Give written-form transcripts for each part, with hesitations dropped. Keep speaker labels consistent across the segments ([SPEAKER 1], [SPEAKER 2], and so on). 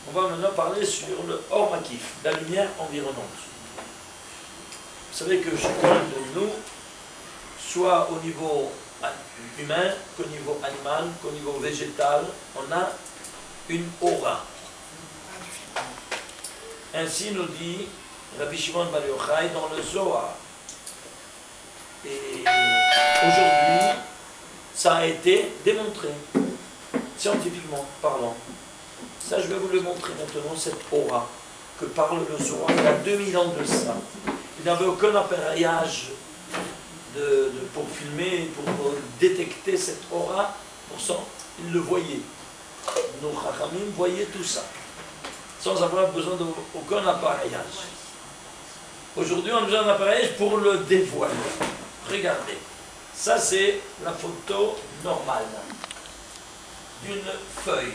[SPEAKER 1] On va maintenant parler sur le Or Makif, la lumière environnante. Vous savez que chacun de nous, soit au niveau humain, qu'au niveau animal, qu'au niveau végétal, on a une aura. Ainsi nous dit Rabbi Shimon Bar Yochai dans le Zohar. Et aujourd'hui, ça a été démontré, scientifiquement parlant. Ça, je vais vous le montrer maintenant, cette aura que parle le Zohar. Il y a 2000 ans de ça. Il n'avait aucun appareillage pour filmer, pour détecter cette aura. Pourtant, il le voyait. Nos Chachamim voyaient tout ça, sans avoir besoin d'aucun appareillage. Aujourd'hui, on a besoin d'un appareillage pour le dévoiler. Regardez, ça c'est la photo normale d'une feuille.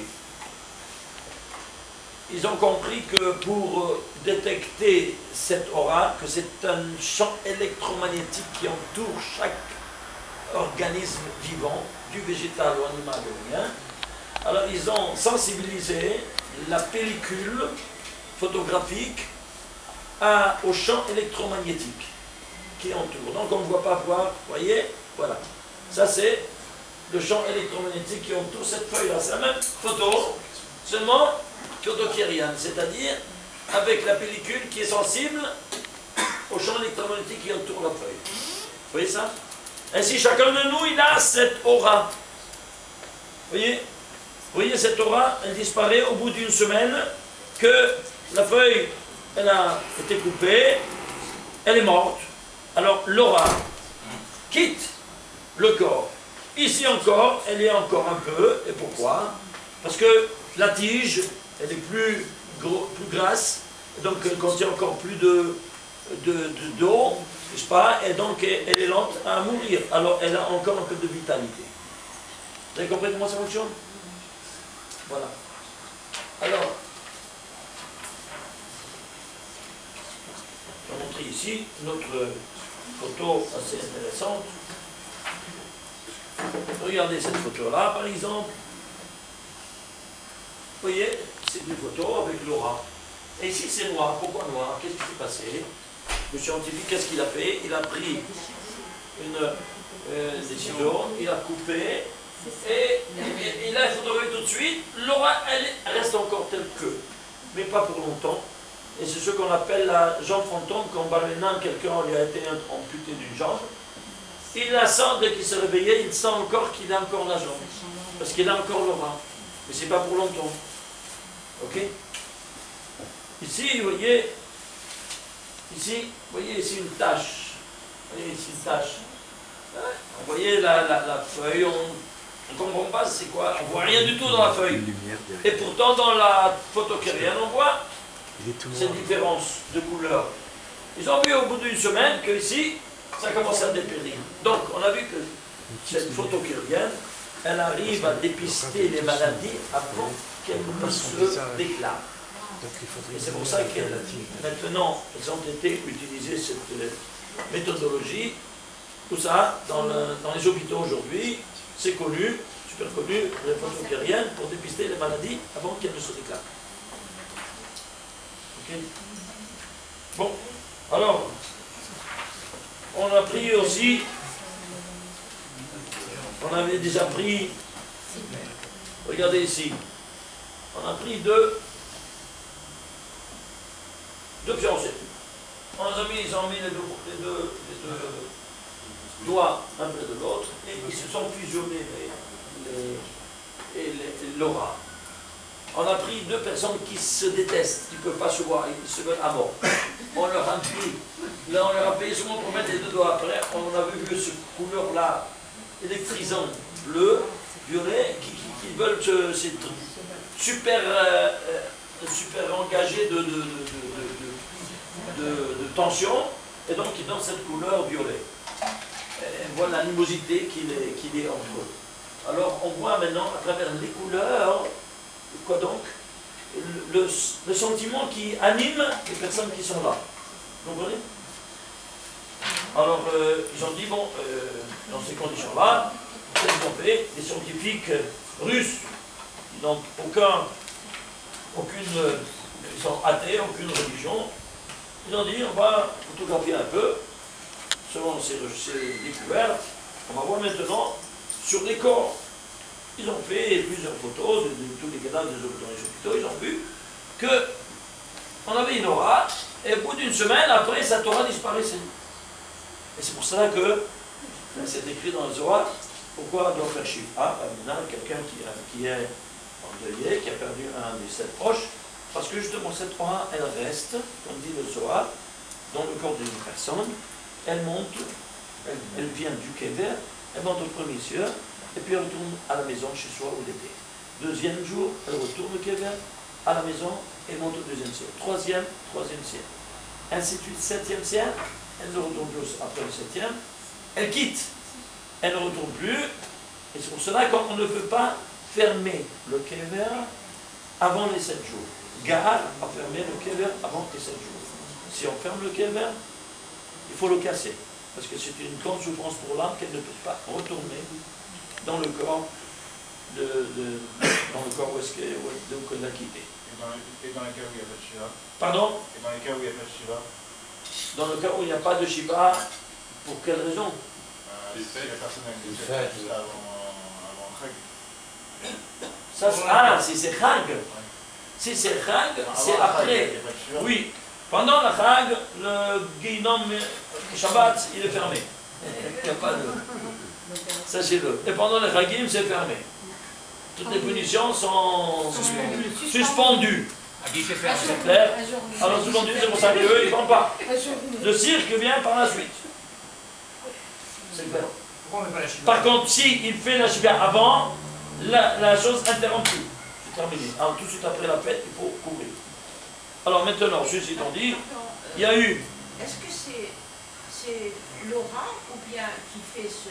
[SPEAKER 1] Ils ont compris que pour détecter cette aura, que c'est un champ électromagnétique qui entoure chaque organisme vivant, du végétal ou animal ou rien, alors ils ont sensibilisé la pellicule photographique au champ électromagnétique qui entoure. Donc on ne voit pas voir, vous voyez, voilà. Ça c'est le champ électromagnétique qui entoure cette feuille-là. C'est la même photo, seulement photokérienne, c'est-à-dire avec la pellicule qui est sensible au champ électromagnétique qui entoure la feuille. Vous voyez ça? Ainsi, chacun de nous, il a cette aura. Vous voyez cette aura, elle disparaît au bout d'une semaine, que la feuille, elle a été coupée, elle est morte. Alors, l'aura quitte le corps. Ici encore, elle est encore un peu. Et pourquoi? Parce que la tige, elle est plus grasse, donc elle contient encore plus d'eau, n'est-ce pas? Et donc elle est lente à mourir. Alors elle a encore un peu de vitalité. Vous avez compris comment ça fonctionne? Voilà. Alors, je vais montrer ici notre photo assez intéressante. Regardez cette photo-là, par exemple. Vous voyez, c'est une photo avec l'aura. Et ici, c'est noir. Pourquoi noir? Qu'est-ce qui s'est passé? Le scientifique, qu'est-ce qu'il a fait? Il a pris des ciseaux, il a coupé, et il a photographié tout de suite. L'aura, elle reste encore telle que, mais pas pour longtemps. Et c'est ce qu'on appelle la jambe fantôme, quand maintenant quelqu'un lui a été amputé d'une jambe. Il la sent, dès qu'il s'est réveillé, il sent encore qu'il a encore la jambe. Parce qu'il a encore l'aura. Mais c'est pas pour longtemps. Ok? Ici, vous voyez, ici une tache. Vous voyez ici une tache. Vous voyez la feuille, on ne comprend pas c'est quoi. On ne voit rien du tout dans la feuille. Et pourtant, dans la photokérienne, on voit cette différence de couleur. Ils ont vu au bout d'une semaine que ici, ça commence à dépérir. Donc, on a vu que cette photokérienne, elle arrive à dépister les maladies avant qu'elles ne se déclarent. Et c'est pour ça que maintenant, elles ont été utilisées, cette méthodologie. Tout ça, dans les hôpitaux aujourd'hui, c'est connu, super connu, les photokériennes, pour dépister les maladies avant qu'elles ne se déclarent. Ok? Bon, alors, on a pris aussi, on avait déjà pris, regardez ici, on a pris deux fiancés. On les a mis, ils ont mis les deux doigts un près de l'autre, et ils se sont fusionnés l'aura. On a pris deux personnes qui se détestent, qui ne peuvent pas se voir, ils se veulent à mort. On leur a pris, là on leur a payé seulement pour mettre les deux doigts. Après, on a vu cette couleur-là électrisante, bleu, violet, qui veulent c'est super engagé de tension, et donc ils donnent cette couleur violet. On voit l'animosité qu'il est entre eux. Alors on voit maintenant à travers les couleurs, quoi donc, le sentiment qui anime les personnes qui sont là. Vous comprenez? Alors ils ont dit, bon, dans ces conditions-là, qu'est-ce qu'ils ont fait? Les scientifiques russes, qui n'ont aucun ils sont athées, aucune religion. Ils ont dit, on va photographier un peu, selon ces découvertes. On va voir maintenant sur les corps. Ils ont fait plusieurs photos de tous les cadavres des hôpitaux. Ils ont vu qu'on avait une aura, et au bout d'une semaine, après, cette aura disparaissait. Et c'est pour cela que c'est écrit dans le Zohar, pourquoi on doit faire Shiva, quelqu'un qui est endeuillé, qui a perdu un de ses proches, parce que justement cette aura, elle reste, comme dit le Zohar, dans le corps d'une personne, elle monte, elle vient du Kever, elle monte au premier ciel, et puis elle retourne à la maison chez soi où elle était. Deuxième jour, elle retourne au Kever, à la maison, et monte au deuxième ciel. Troisième ciel. Ainsi de suite, septième ciel, elle ne retourne plus après le septième, elle quitte, elle ne retourne plus, et c'est pour cela qu'on ne peut pas fermer le Kever avant les 7 jours. Gare à fermer le Kever avant les 7 jours. Si on ferme le Kever, il faut le casser, parce que c'est une grande souffrance pour l'âme qu'elle ne peut pas retourner dans le corps où est-ce qu'elle l'a quitté.
[SPEAKER 2] Et dans les cas où il n'y a pas de Shiva?
[SPEAKER 1] Pardon?
[SPEAKER 2] Et dans les cas où il n'y a pas de Shiva?
[SPEAKER 1] Dans le cas où il n'y a pas de Shiva, pour quelle raison?
[SPEAKER 2] Si la personne a une fête juste avant Chag.
[SPEAKER 1] Si c'est Chag. Si c'est Chag, c'est après. Oui. Pendant la Chag, le Guinom Shabbat, il est fermé. Il n'y a pas de... Sachez-le. Et pendant les Chagim, c'est fermé. Toutes les punitions sont suspendues. C'est clair? Alors suspendues, c'est pour ça qu'eux, ils ne font pas. Le cirque vient par la suite. C'est clair. Par contre, s'il fait la Shiva avant, la chose interrompue. C'est terminé. Alors tout de suite après la fête, il faut couvrir. Alors maintenant, ceci étant dit, il y a eu...
[SPEAKER 3] Est-ce que c'est l'aura ou bien qui fait ce...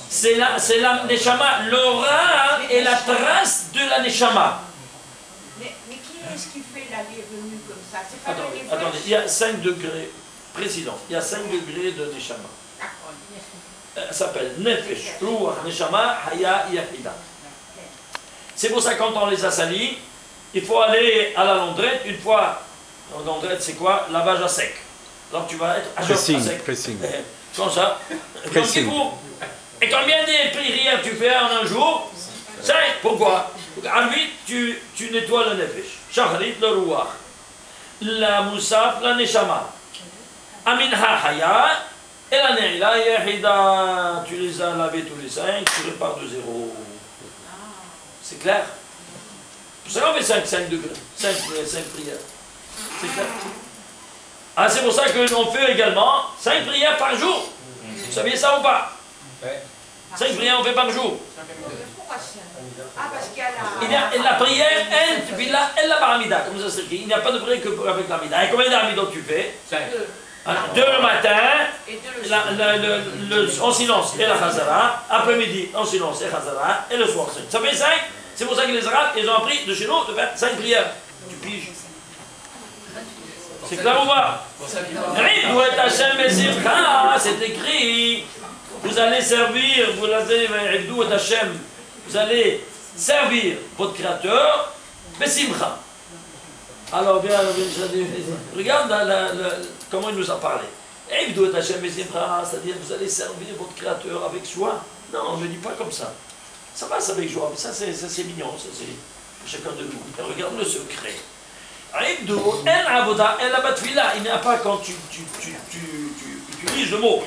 [SPEAKER 1] C'est la Neshama. L'aura est la trace de la Neshama.
[SPEAKER 3] Mais qui est-ce qui fait l'aller venue comme ça? C'est pas
[SPEAKER 1] Attendez, il y a 5 degrés, président, il y a 5 degrés de Neshama. Ça s'appelle Nefesh, Ruach, Neshama, Haya, Yahida. C'est pour ça que quand on les a salis, il faut aller à la laundrette. Une fois, la laundrette c'est quoi? Lavage à sec. Donc tu vas être à sec.
[SPEAKER 4] Pressing.
[SPEAKER 1] Comme ça.
[SPEAKER 4] Pressing.
[SPEAKER 1] Et combien de prières tu fais en un jour? 5. Pourquoi? Ensuite, tu nettoies le Nefesh. Shachrit, le Ruach. La Moussaf, la Neshama. Aminha, Haya. Et la Neila, Yahida. Tu les as lavés tous les 5, tu repars de 0. C'est clair? Pour ça qu'on fait 5 degrés, 5 prières. C'est clair? Ah, c'est pour ça que l'on fait également 5 prières par jour. Vous saviez ça ou pas? 5 prières on fait par jour.
[SPEAKER 3] Pourquoi ça? Ah, parce qu'il y a
[SPEAKER 1] la prière, elle la baramida, comme ça c'est écrit. Il n'y a pas de prière que avec l'amida. Et combien d'amidot tu fais? 5. 2 le matin, en silence et la chazara, après-midi en silence et chazara, et le soir 5. Ça fait 5, c'est pour ça que les Arabes, ils ont appris de chez nous de faire 5 prières. Tu piges. C'est clair ou pas? C'est écrit. Vous allez servir, vous allez servir votre créateur, Besimcha. Alors bien, regarde comment il nous a parlé. C'est-à-dire vous allez servir votre créateur avec joie. Non, on ne dit pas comme ça. Ça passe avec joie, mais ça c'est mignon, ça c'est pour chacun de nous. Mais regarde le secret. Il n'y a pas quand tu utilises le mot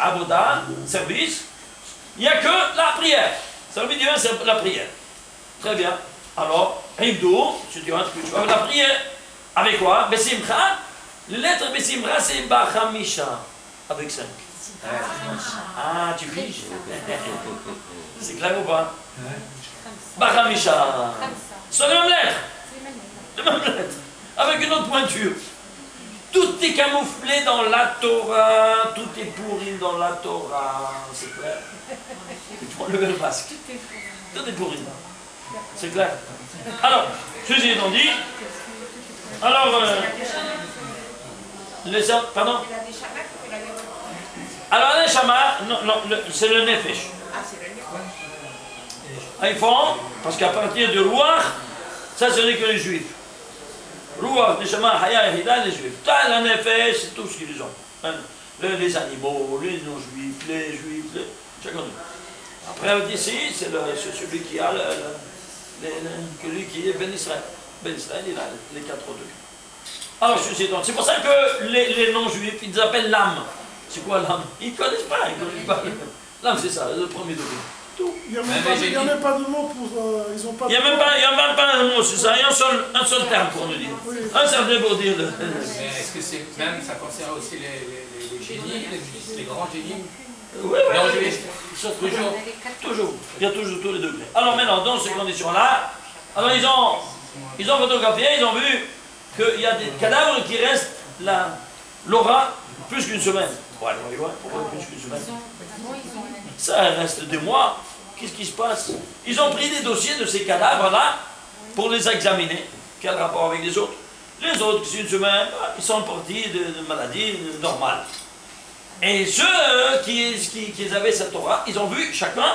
[SPEAKER 1] Avoda, service, il n'y a que la prière. Service divin, c'est la prière. Très bien. Alors, Hibdou, tu vas faire la prière. Avec quoi? Besimcha. La lettre Besimcha, c'est Bachamisha. Avec 5. Ah, tu piges. C'est clair ou pas? Bachamisha. C'est la même lettre. La même lettre. Avec une autre pointure. Tout est camouflé dans la Torah, tout est pourri dans la Torah, c'est clair. Tu prends le masque. Tout est pourri. C'est clair. Alors, ceci étant dit, alors, pardon? Alors, la Neshama, non, c'est le Nefesh. Ah, ils font, parce qu'à partir de Ruach, ça ce n'est que les Juifs. Ruach, Neshama, Haya, Hida, les juifs. Tal, en effet, c'est tout ce qu'ils ont. Hein, les animaux, les non-juifs, les juifs, chacun d'eux. Après, ici, c'est celui qui a celui qui est Ben Israël. Ben Israël, il a les 4 degrés. Alors, c'est pour ça que les non-juifs, ils appellent l'âme. C'est quoi l'âme? Ils ne connaissent pas, L'âme, c'est ça, le premier degré. Tout.
[SPEAKER 4] Il n'y a même pas de mot pour. Ils ont pas.
[SPEAKER 1] Il n'y a même pas un mot, c'est ça. Il y a un seul terme pour nous dire.
[SPEAKER 4] Oui.
[SPEAKER 1] Un seul terme pour dire.
[SPEAKER 2] Mais est-ce que c'est même, ça concerne aussi les génies, les grands génies?
[SPEAKER 1] Oui, toujours. Il y a toujours tous les degrés. Alors maintenant, dans ces conditions-là, alors ils ont photographié, ils ont vu qu'il y a des cadavres qui restent l'aura plus qu'une semaine. Ouais, pourquoi plus qu'une semaine? Ça reste des mois. Qu'est-ce qui se passe? Ils ont pris des dossiers de ces cadavres-là pour les examiner. Quel rapport avec les autres? Les autres, c'est une semaine, ils sont partis de maladies normales. Et ceux qui avaient cette aura, ils ont vu, chacun,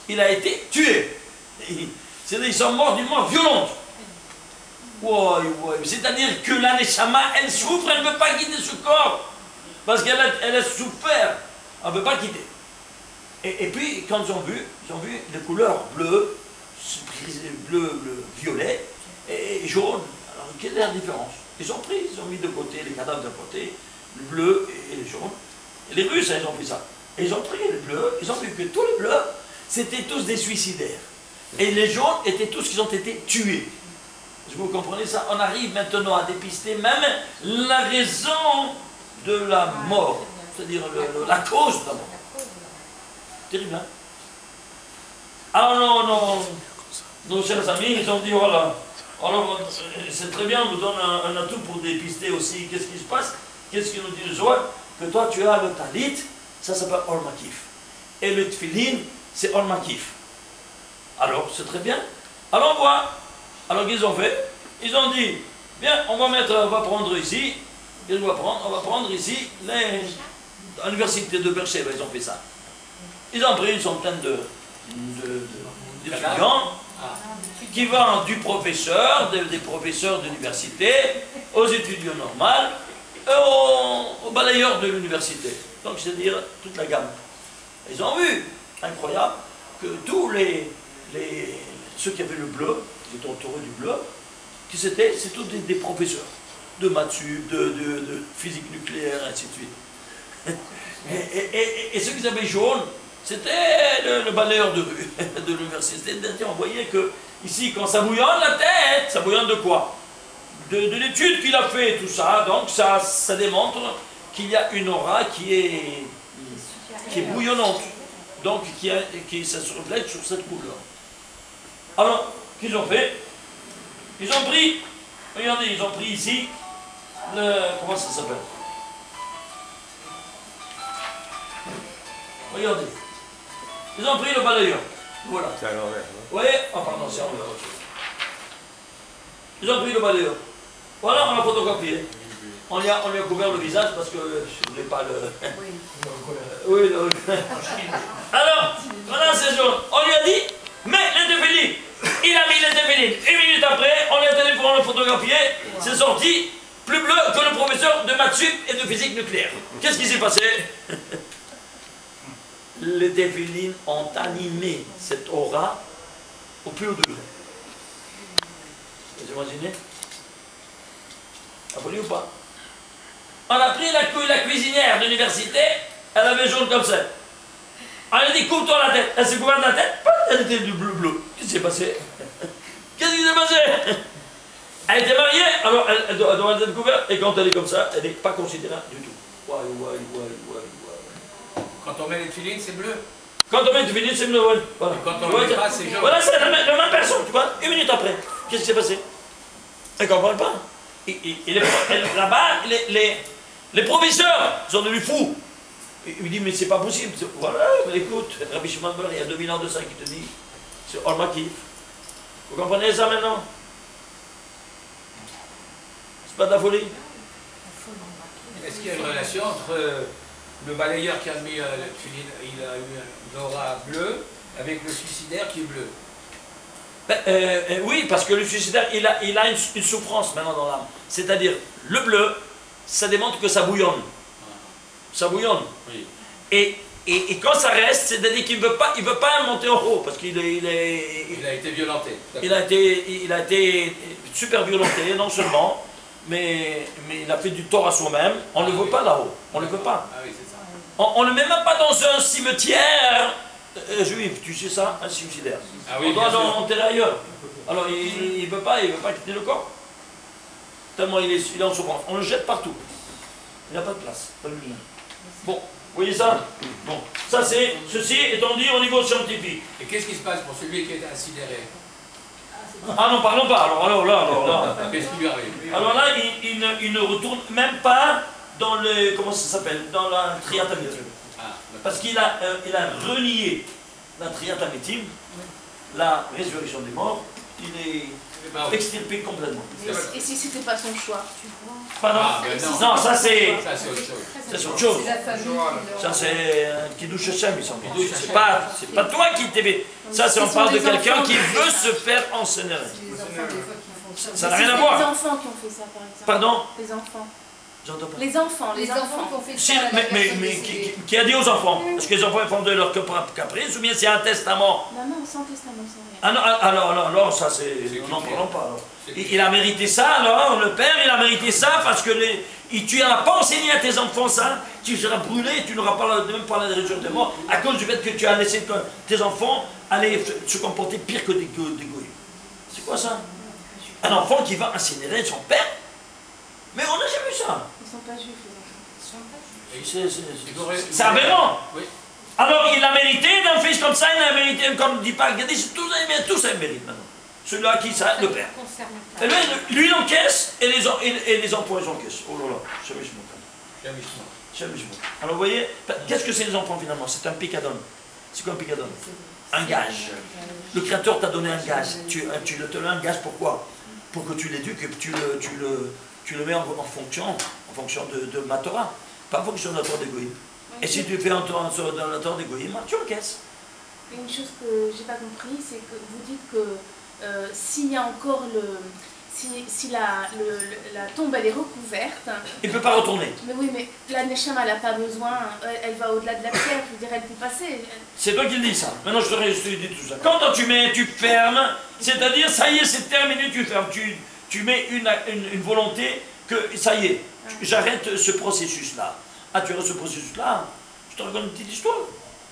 [SPEAKER 1] il a été tué. C'est-à-dire, ils sont morts d'une mort violente. C'est-à-dire que la Neshama, elle souffre, elle ne peut pas quitter ce corps. Parce qu'elle a souffert. Elle ne peut pas quitter. Et puis, quand ils ont vu les couleurs bleues, violet et jaune. Alors, quelle est la différence? Ils ont mis de côté les cadavres d'un côté, le bleu et les jaunes. Et les Russes, ils ont pris ça. Et ils ont pris les bleus, ils ont vu que tous les bleus, c'était tous des suicidaires. Et les jaunes étaient tous qui ont été tués. Est-ce que vous comprenez ça? On arrive maintenant à dépister même la raison de la mort, c'est-à-dire la cause de la mort. Terrible, hein? Alors nos chers amis, ils ont dit, voilà, alors c'est très bien, on nous donne un atout pour dépister aussi. Qu'est-ce qui se passe? Qu'est-ce qu'il nous dit le Zohar? Que toi tu as le talit, ça s'appelle Or Makif. Et le tfilin, c'est Or Makif. Alors, c'est très bien. Alors on voit. Alors qu'ils ont fait? Ils ont dit, bien, on va prendre ici, on va prendre ici l'université de Beersheba, ils ont fait ça. Ils ont pris une centaine d'étudiants qui vont du professeur, des professeurs d'université, aux étudiants normaux, aux balayeurs de l'université. Donc, c'est-à-dire toute la gamme. Ils ont vu, incroyable, que tous ceux qui avaient le bleu, qui étaient entourés du bleu, c'est tous des professeurs de maths, de physique nucléaire, ainsi de suite. Et ceux qui avaient jaune, c'était le balayeur de rue de l'université. On voyait que ici, quand ça bouillonne la tête, ça bouillonne de quoi? De l'étude qu'il a fait, tout ça. Donc ça démontre qu'il y a une aura qui est bouillonnante. Donc ça se reflète sur cette couleur. Alors, qu'est-ce qu'ils ont fait? Ils ont pris, regardez, ils ont pris ici, comment ça s'appelle? Regardez. Ils ont pris le balayeur. Voilà.
[SPEAKER 5] C'est à l'envers.
[SPEAKER 1] Vous voyez? Ah, pardon, c'est à l'envers. Ils ont pris le balayeur. Voilà, on l'a photographié. On lui a couvert le visage parce que je ne voulais pas le. Oui, alors, voilà, c'est jaune. On lui a dit, mais les tefilines. Il a mis les tefilines. 1 minute après, on lui a donné pour le photographier. C'est sorti plus bleu que le professeur de maths sup et de physique nucléaire. Qu'est-ce qui s'est passé? Les tefilines ont animé cette aura au plus haut degré. Vous imaginez? Vous voyez ou pas? On a pris la cuisinière de l'université, elle avait jaune comme ça. On lui a dit, couvre-toi la tête. Elle s'est couverte la tête, elle était du bleu. Qu'est-ce qui s'est passé? Qu'est-ce qui s'est passé? Elle était mariée, alors elle doit être couverte, et quand elle est comme ça, elle n'est pas considérée du tout.
[SPEAKER 2] Quand on met les filines, c'est bleu.
[SPEAKER 1] Quand on met les filines, c'est bleu, ouais. Voilà.
[SPEAKER 2] Et quand on le met pas, c'est jaune.
[SPEAKER 1] Voilà, c'est la même personne, tu vois. 1 minute après, qu'est-ce qui s'est passé? Elle ne comprend pas. Là-bas, les professeurs sont devenus fous. Il me dit, mais c'est pas possible. Voilà, mais écoute, Rabbi Shimon Bar, il y a 2000 ans de ça qui te dit, c'est Or Makif. Vous comprenez ça maintenant? C'est pas de la folie?
[SPEAKER 2] Est-ce qu'il y a une relation entre le balayeur qui a mis il a eu une aura bleue avec le suicidaire qui est bleu?
[SPEAKER 1] Oui, parce que le suicidaire, il a une souffrance maintenant dans l'âme. C'est-à-dire, le bleu, ça démontre que ça bouillonne. Ça bouillonne.
[SPEAKER 2] Oui.
[SPEAKER 1] Et quand ça reste, c'est-à-dire qu'il ne veut pas monter en haut, parce qu'il
[SPEAKER 2] Il a été violenté.
[SPEAKER 1] il a été super violenté, non seulement, mais il a fait du tort à soi-même. On ne le veut pas là-haut. On ne le veut pas.
[SPEAKER 2] Ah oui, c'est ça.
[SPEAKER 1] On ne le met même pas dans un cimetière juif, tu sais ça, un suicidaire.
[SPEAKER 2] Ah oui,
[SPEAKER 1] On doit
[SPEAKER 2] bien sûr.
[SPEAKER 1] l'enterrer ailleurs. Alors il ne veut pas quitter le corps. Tellement il est en souffrance. On le jette partout. Il n'a pas de place. Pas de lumière. Bon, vous voyez ça? Bon, ça c'est, ceci étant dit au niveau scientifique.
[SPEAKER 2] Et qu'est-ce qui se passe pour celui qui est incinéré?
[SPEAKER 1] Ah non, parlons pas. Alors là.
[SPEAKER 2] Qu'est-ce qui lui arrive?
[SPEAKER 1] Alors là, il ne retourne même pas dans le, comment ça s'appelle, dans la triatamitim. Parce qu'il a renié la triatamitim, la résurrection des morts, il est extirpé complètement.
[SPEAKER 5] Et si c'était pas son choix, tu vois?
[SPEAKER 1] Pardon?
[SPEAKER 2] Ah, ben
[SPEAKER 1] non, ça c'est
[SPEAKER 2] autre chose.
[SPEAKER 1] c'est autre chose. Ça c'est Kiddush Hashem, il semble. C'est pas toi qui t'es. Ça c'est on parle de quelqu'un qui veut se faire incinérer. Ça n'a rien à
[SPEAKER 5] Les
[SPEAKER 1] voir.
[SPEAKER 5] enfants qui ont fait ça, par exemple.
[SPEAKER 1] Pardon?
[SPEAKER 5] Les enfants.
[SPEAKER 1] J'entends pas.
[SPEAKER 5] Les enfants
[SPEAKER 3] qui ont fait
[SPEAKER 1] Si,
[SPEAKER 3] ça. à la
[SPEAKER 1] mais
[SPEAKER 3] personne décédée.
[SPEAKER 1] qui a dit aux enfants? Est-ce que les enfants ils font de leur caprice ou bien c'est un testament?
[SPEAKER 5] Non, non, sans testament, sans rien.
[SPEAKER 1] Ah non, alors ça c'est. N'en parlons pas alors. Il a mérité ça alors, le père il a mérité ça parce que tu n'as pas enseigné à tes enfants ça, tu seras brûlé, tu n'auras pas même pas la résurrection des morts à cause du fait que tu as laissé tes enfants aller se comporter pire que des goyim. C'est quoi ça? Un enfant qui va incinérer son père? Mais on n'a jamais vu ça.
[SPEAKER 5] Ils sont pas juifs, les enfants.
[SPEAKER 1] C'est aberrant.
[SPEAKER 2] Oui.
[SPEAKER 1] Alors il a mérité d'un fils comme ça, il a mérité, comme dit pas, tous ça mérite maintenant. Celui-là qui ça, le père. Et lui il encaisse et les enfants ils encaissent. Oh là là, alors vous voyez, qu'est-ce que c'est les enfants finalement? C'est un picadon. C'est quoi un picadon? Un gage. Le Créateur t'a donné un gage. Tu te donnes un gage pourquoi? Pour que tu l'éduques et que tu le mets en fonction de ma Torah, pas en fonction de la Torah d'Égoïm. Et si tu fais dans la Torah d'Égoïm, tu encaisses.
[SPEAKER 5] Une chose que j'ai pas compris, c'est que vous dites que s'il y a encore si la tombe elle est recouverte.
[SPEAKER 1] Il ne peut pas retourner.
[SPEAKER 5] Mais oui, mais la Neshama elle n'a pas besoin, elle va au-delà de la pierre, je veux dire, elle peut passer.
[SPEAKER 1] C'est toi qui le dis ça. Maintenant je te dis tout ça. Quand tu fermes, c'est-à-dire ça y est, c'est terminé, tu fermes. Tu mets une volonté que ça y est, j'arrête ce processus-là. Ah, tu arrêtes ce processus-là? Je te raconte une petite histoire.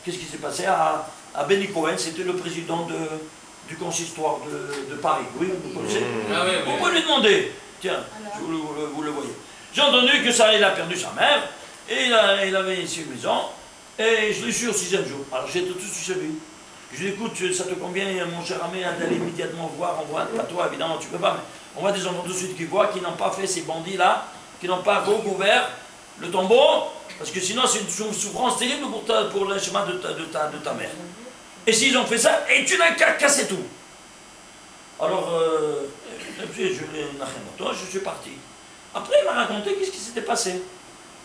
[SPEAKER 1] Qu'est-ce qui s'est passé à Benny Cohen? C'était le président du consistoire de Paris. Oui, vous connaissez? Vous pouvez lui demander. Tiens, vous le voyez. J'ai entendu que ça, il a perdu sa mère, et il avait ici une maison, et je l'ai su au 6e jour. Alors j'ai tout de suite chez lui. Je lui ai dit, écoute, ça te convient, mon cher ami, d'aller immédiatement voir, on voit, pas toi évidemment, tu peux pas, mais on voit des enfants tout de suite qui voient, qui n'ont pas fait ces bandits-là, qui n'ont pas recouvert le tombeau, parce que sinon c'est une souffrance terrible pour le chemin de ta mère. Et s'ils ont fait ça, et tu n'as qu'à casser tout. Alors, je suis parti. Après, il m'a raconté qu'est-ce qui s'était passé.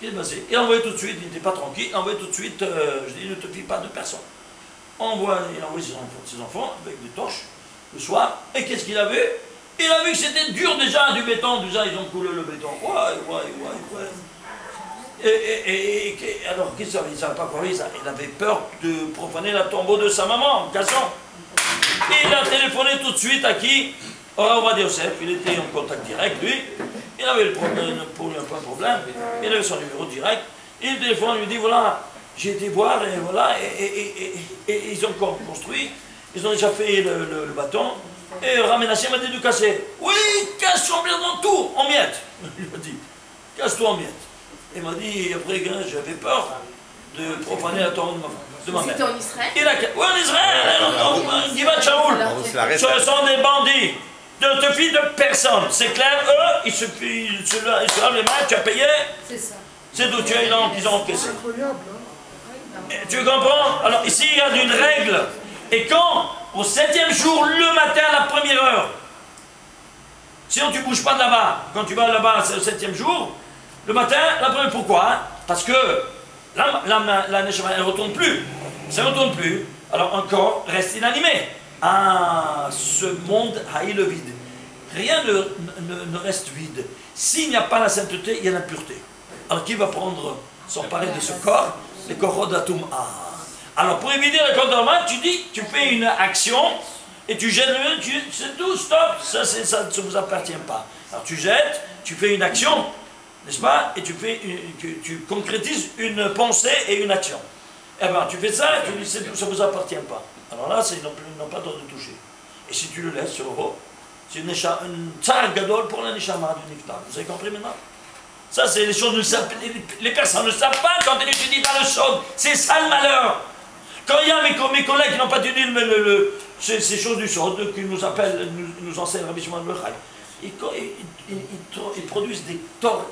[SPEAKER 1] Il a envoyé tout de suite, il n'était pas tranquille, il a envoyé tout de suite, je dis, ne te fie pas de personne. Il a envoyé ses enfants avec des torches le soir, et qu'est-ce qu'il a vu? Il a vu que c'était dur déjà, du béton, déjà ils ont coulé le béton. Ouais. Et alors, qu'est-ce qu'il ne savait pas quoi? Il avait peur de profaner la tombeau de sa maman en cassant. Et il a téléphoné tout de suite à qui? Au Rav Yosef, il était en contact direct, lui. Il avait le problème, pas un problème, il avait son numéro direct. Il téléphone, il lui dit voilà, j'ai été voir, et voilà, et ils ont construit, ils ont déjà fait le bâton. Et Ramenaché m'a dit de casser. Oui, casse complètement tout, en miettes. Il m'a dit, casse-toi en miettes. Il m'a dit, après, j'avais peur de profaner la tombe de ma mère.
[SPEAKER 5] C'était en Israël?
[SPEAKER 1] Oui, en Israël, Givat Shaoul. Ce sont des bandits. Ne te fie de personne. C'est clair, eux, ils se lavent les mains, tu as payé. C'est ça. C'est d'où ils ont encaissé.
[SPEAKER 4] Incroyable, hein?
[SPEAKER 1] Tu comprends? Alors, ici, il y a une règle. Et quand, au 7e jour, le matin, à la première heure, sinon tu ne bouges pas de là-bas. Quand tu vas là-bas, c'est au 7e jour, le matin, la première, pourquoi? Parce que la Neshama, elle ne retourne plus. Ça ne retourne plus. Alors, un corps reste inanimé. ce monde haït le vide. Rien ne reste vide. S'il n'y a pas la sainteté, il y a l'impureté. Alors qui va prendre s'emparer de ce corps? Les korodatum. Alors pour éviter le contournement, tu dis, tu fais une action et tu jettes c'est tout, stop, ça ne vous appartient pas. Alors tu jettes, tu fais une action, n'est-ce pas? Et tu concrétises une pensée et une action. Eh bien, tu fais ça et tu dis, c'est tout, ça ne vous appartient pas. Alors là, ils n'ont pas le droit de toucher. Et si tu le laisses sur le haut, c'est une tsar gadol pour la neshama du nectar. Vous avez compris maintenant? Ça, c'est les choses, les personnes ne savent pas quand elles n'étudient pas le sod. C'est ça le malheur. Quand il y a mes collègues qui n'ont pas étudié ces choses du sod, qui nous appellent, nous enseignent Rabbi Shimon ben Yochai, ils produisent des torts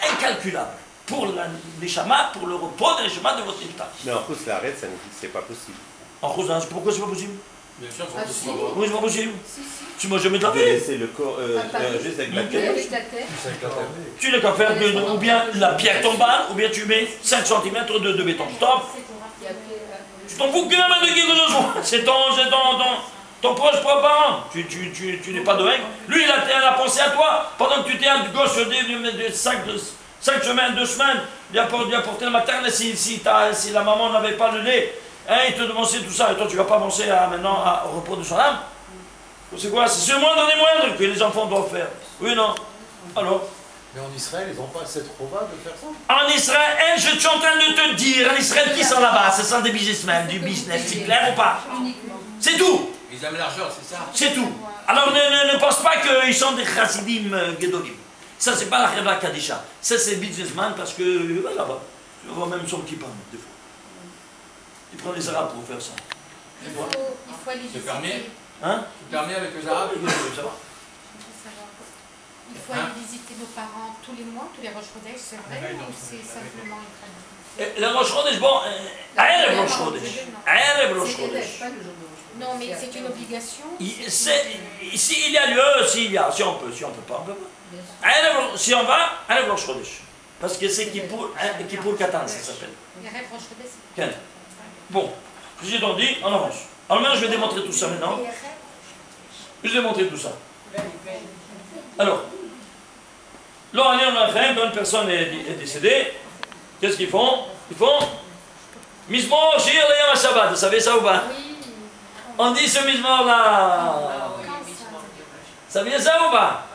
[SPEAKER 1] incalculables pour la neshama, pour le repos de la neshama de votre nectar.
[SPEAKER 6] Mais en cause, l'arrêt, c'est pas possible.
[SPEAKER 1] En cause, pourquoi c'est pas possible?
[SPEAKER 2] Bien sûr,
[SPEAKER 4] Ah, si.
[SPEAKER 1] Pourquoi c'est pas possible?
[SPEAKER 4] Si, si.
[SPEAKER 1] Tu m'as jamais
[SPEAKER 6] De
[SPEAKER 1] tapé.
[SPEAKER 6] laisser le corps juste avec la tête.
[SPEAKER 4] Avec la tête.
[SPEAKER 1] Tu n'as qu'à faire ou bien la pierre tombale, ou bien tu mets 5 cm de béton. Stop. Tu t'en fous que de qui que ce soit. C'est ton proche parent. Tu n'es pas de règle. Lui, il a pensé à toi. Pendant que tu t'es à gauche sur des 5 semaines, 2 semaines, il a porté le materne. Si la maman n'avait pas le lait, hein, il te demandait tout ça. Et toi, tu ne vas pas penser maintenant au repos de son âme. C'est quoi? C'est ce moindre des moindres que les enfants doivent faire. Oui, non? Alors?
[SPEAKER 7] Mais en Israël, ils n'ont pas cette prova de faire ça?
[SPEAKER 1] En Israël, je suis en train de te dire, en Israël, qui sont là-bas? Ce sont des businessmen, du business, c'est clair ou pas? C'est tout.
[SPEAKER 2] Ils aiment l'argent, c'est ça?
[SPEAKER 1] C'est tout. Alors ne pense pas qu'ils sont des chassidim gedolim. Ça, c'est pas la Chevra Kadisha. Ça, c'est businessman parce que, voilà, là-bas, tu vois même son kippah, des fois. Il prend les Arabes pour faire ça.
[SPEAKER 4] Il faut aller
[SPEAKER 2] C'est
[SPEAKER 4] visiter.
[SPEAKER 2] permis?
[SPEAKER 1] Hein?
[SPEAKER 2] C'est permis avec les Arabes?
[SPEAKER 1] Ça va.
[SPEAKER 4] Il faut aller visiter nos parents tous les mois, tous les Rosh Chodesh, c'est vrai, ou c'est simplement une tradition?
[SPEAKER 1] Le Rosh Chodesh, bon, Erev Rosh Chodesh. Erev Rosh Chodesh.
[SPEAKER 4] Non, mais c'est une obligation.
[SPEAKER 1] S'il y a lieu, si on peut pas, on peut pas. Si on va, Erev Rosh Chodesh. Parce que c'est Kippour Katan, ça s'appelle.
[SPEAKER 4] Les rêves Rosh Chodesh.
[SPEAKER 1] Ken. Bon, j'ai donc dit, on avance. Alors maintenant, je vais démontrer tout ça maintenant. Je vais démontrer tout ça. Alors, là, on a fait, quand une personne est décédée, qu'est-ce qu'ils font? Ils font Mizmor Shir Leyam Shabbat. Vous savez ça ou pas?
[SPEAKER 4] Oui.
[SPEAKER 1] On dit ce Mizmor-là. Ça vient ça ou pas?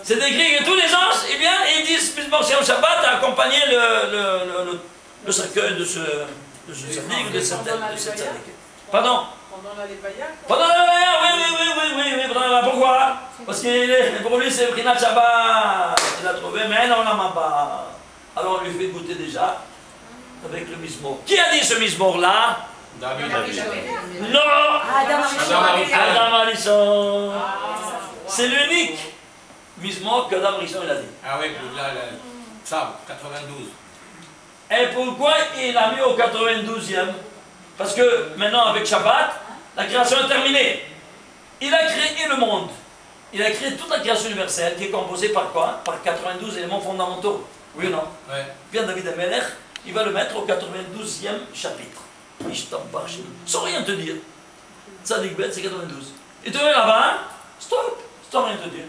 [SPEAKER 1] C'est écrit que tous les ans, eh bien, ils disent Mizmor Shir Shabbat à accompagner le cercueil de ce sadique ou de cette sadique. Pardon?
[SPEAKER 8] Pendant la Levaya?
[SPEAKER 1] Pendant la Levaya, oui, pendant la pourquoi? Parce que pour lui c'est Prinat Shabbat. Il a trouvé, mais non, on n'a pas. Alors on lui fait goûter déjà avec le Mizmor. Qui a dit ce Mizmor-là?
[SPEAKER 2] David.
[SPEAKER 1] Non!
[SPEAKER 2] Adam
[SPEAKER 1] Adam Harrison. C'est l'unique Mizmor qu'Adam Harrison il a dit.
[SPEAKER 2] Ah oui, là, ça, 92.
[SPEAKER 1] Et pourquoi il a mis au 92e? Parce que maintenant avec Shabbat, la création est terminée. Il a créé le monde. Il a créé toute la création universelle qui est composée par quoi? Par 92 éléments fondamentaux. Oui ou non?
[SPEAKER 2] Ouais.
[SPEAKER 1] Bien David Amelech, il va le mettre au 92e chapitre. Sans rien te dire. Tzadik Bet, c'est 92. Et tu vas là-bas, stop, sans rien te dire.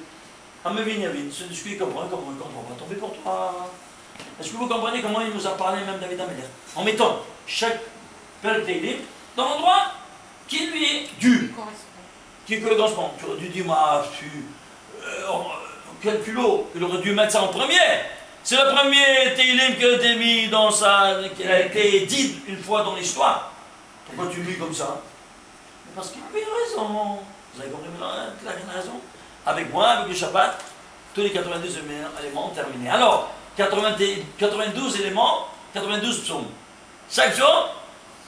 [SPEAKER 1] Amevin Yavin, celui qui comprend, il comprend pas. Tant pis pour toi. Est-ce que vous comprenez comment il nous a parlé, même David Amelech? En mettant chaque Père Teilim dans l'endroit qui lui est dû. Qui correspond. Tu aurais dû dire, quel culot, il aurait dû mettre ça en premier. C'est le premier Teilim qui a été mis dans qui a été dit une fois dans l'histoire. Pourquoi tu lis comme ça? Parce qu'il avait raison. Vous avez compris maintenant, il a raison. Avec moi, avec le Shabbat, tous les 92 éléments terminés. Alors, 92 éléments, 92 psaumes. Chaque jour,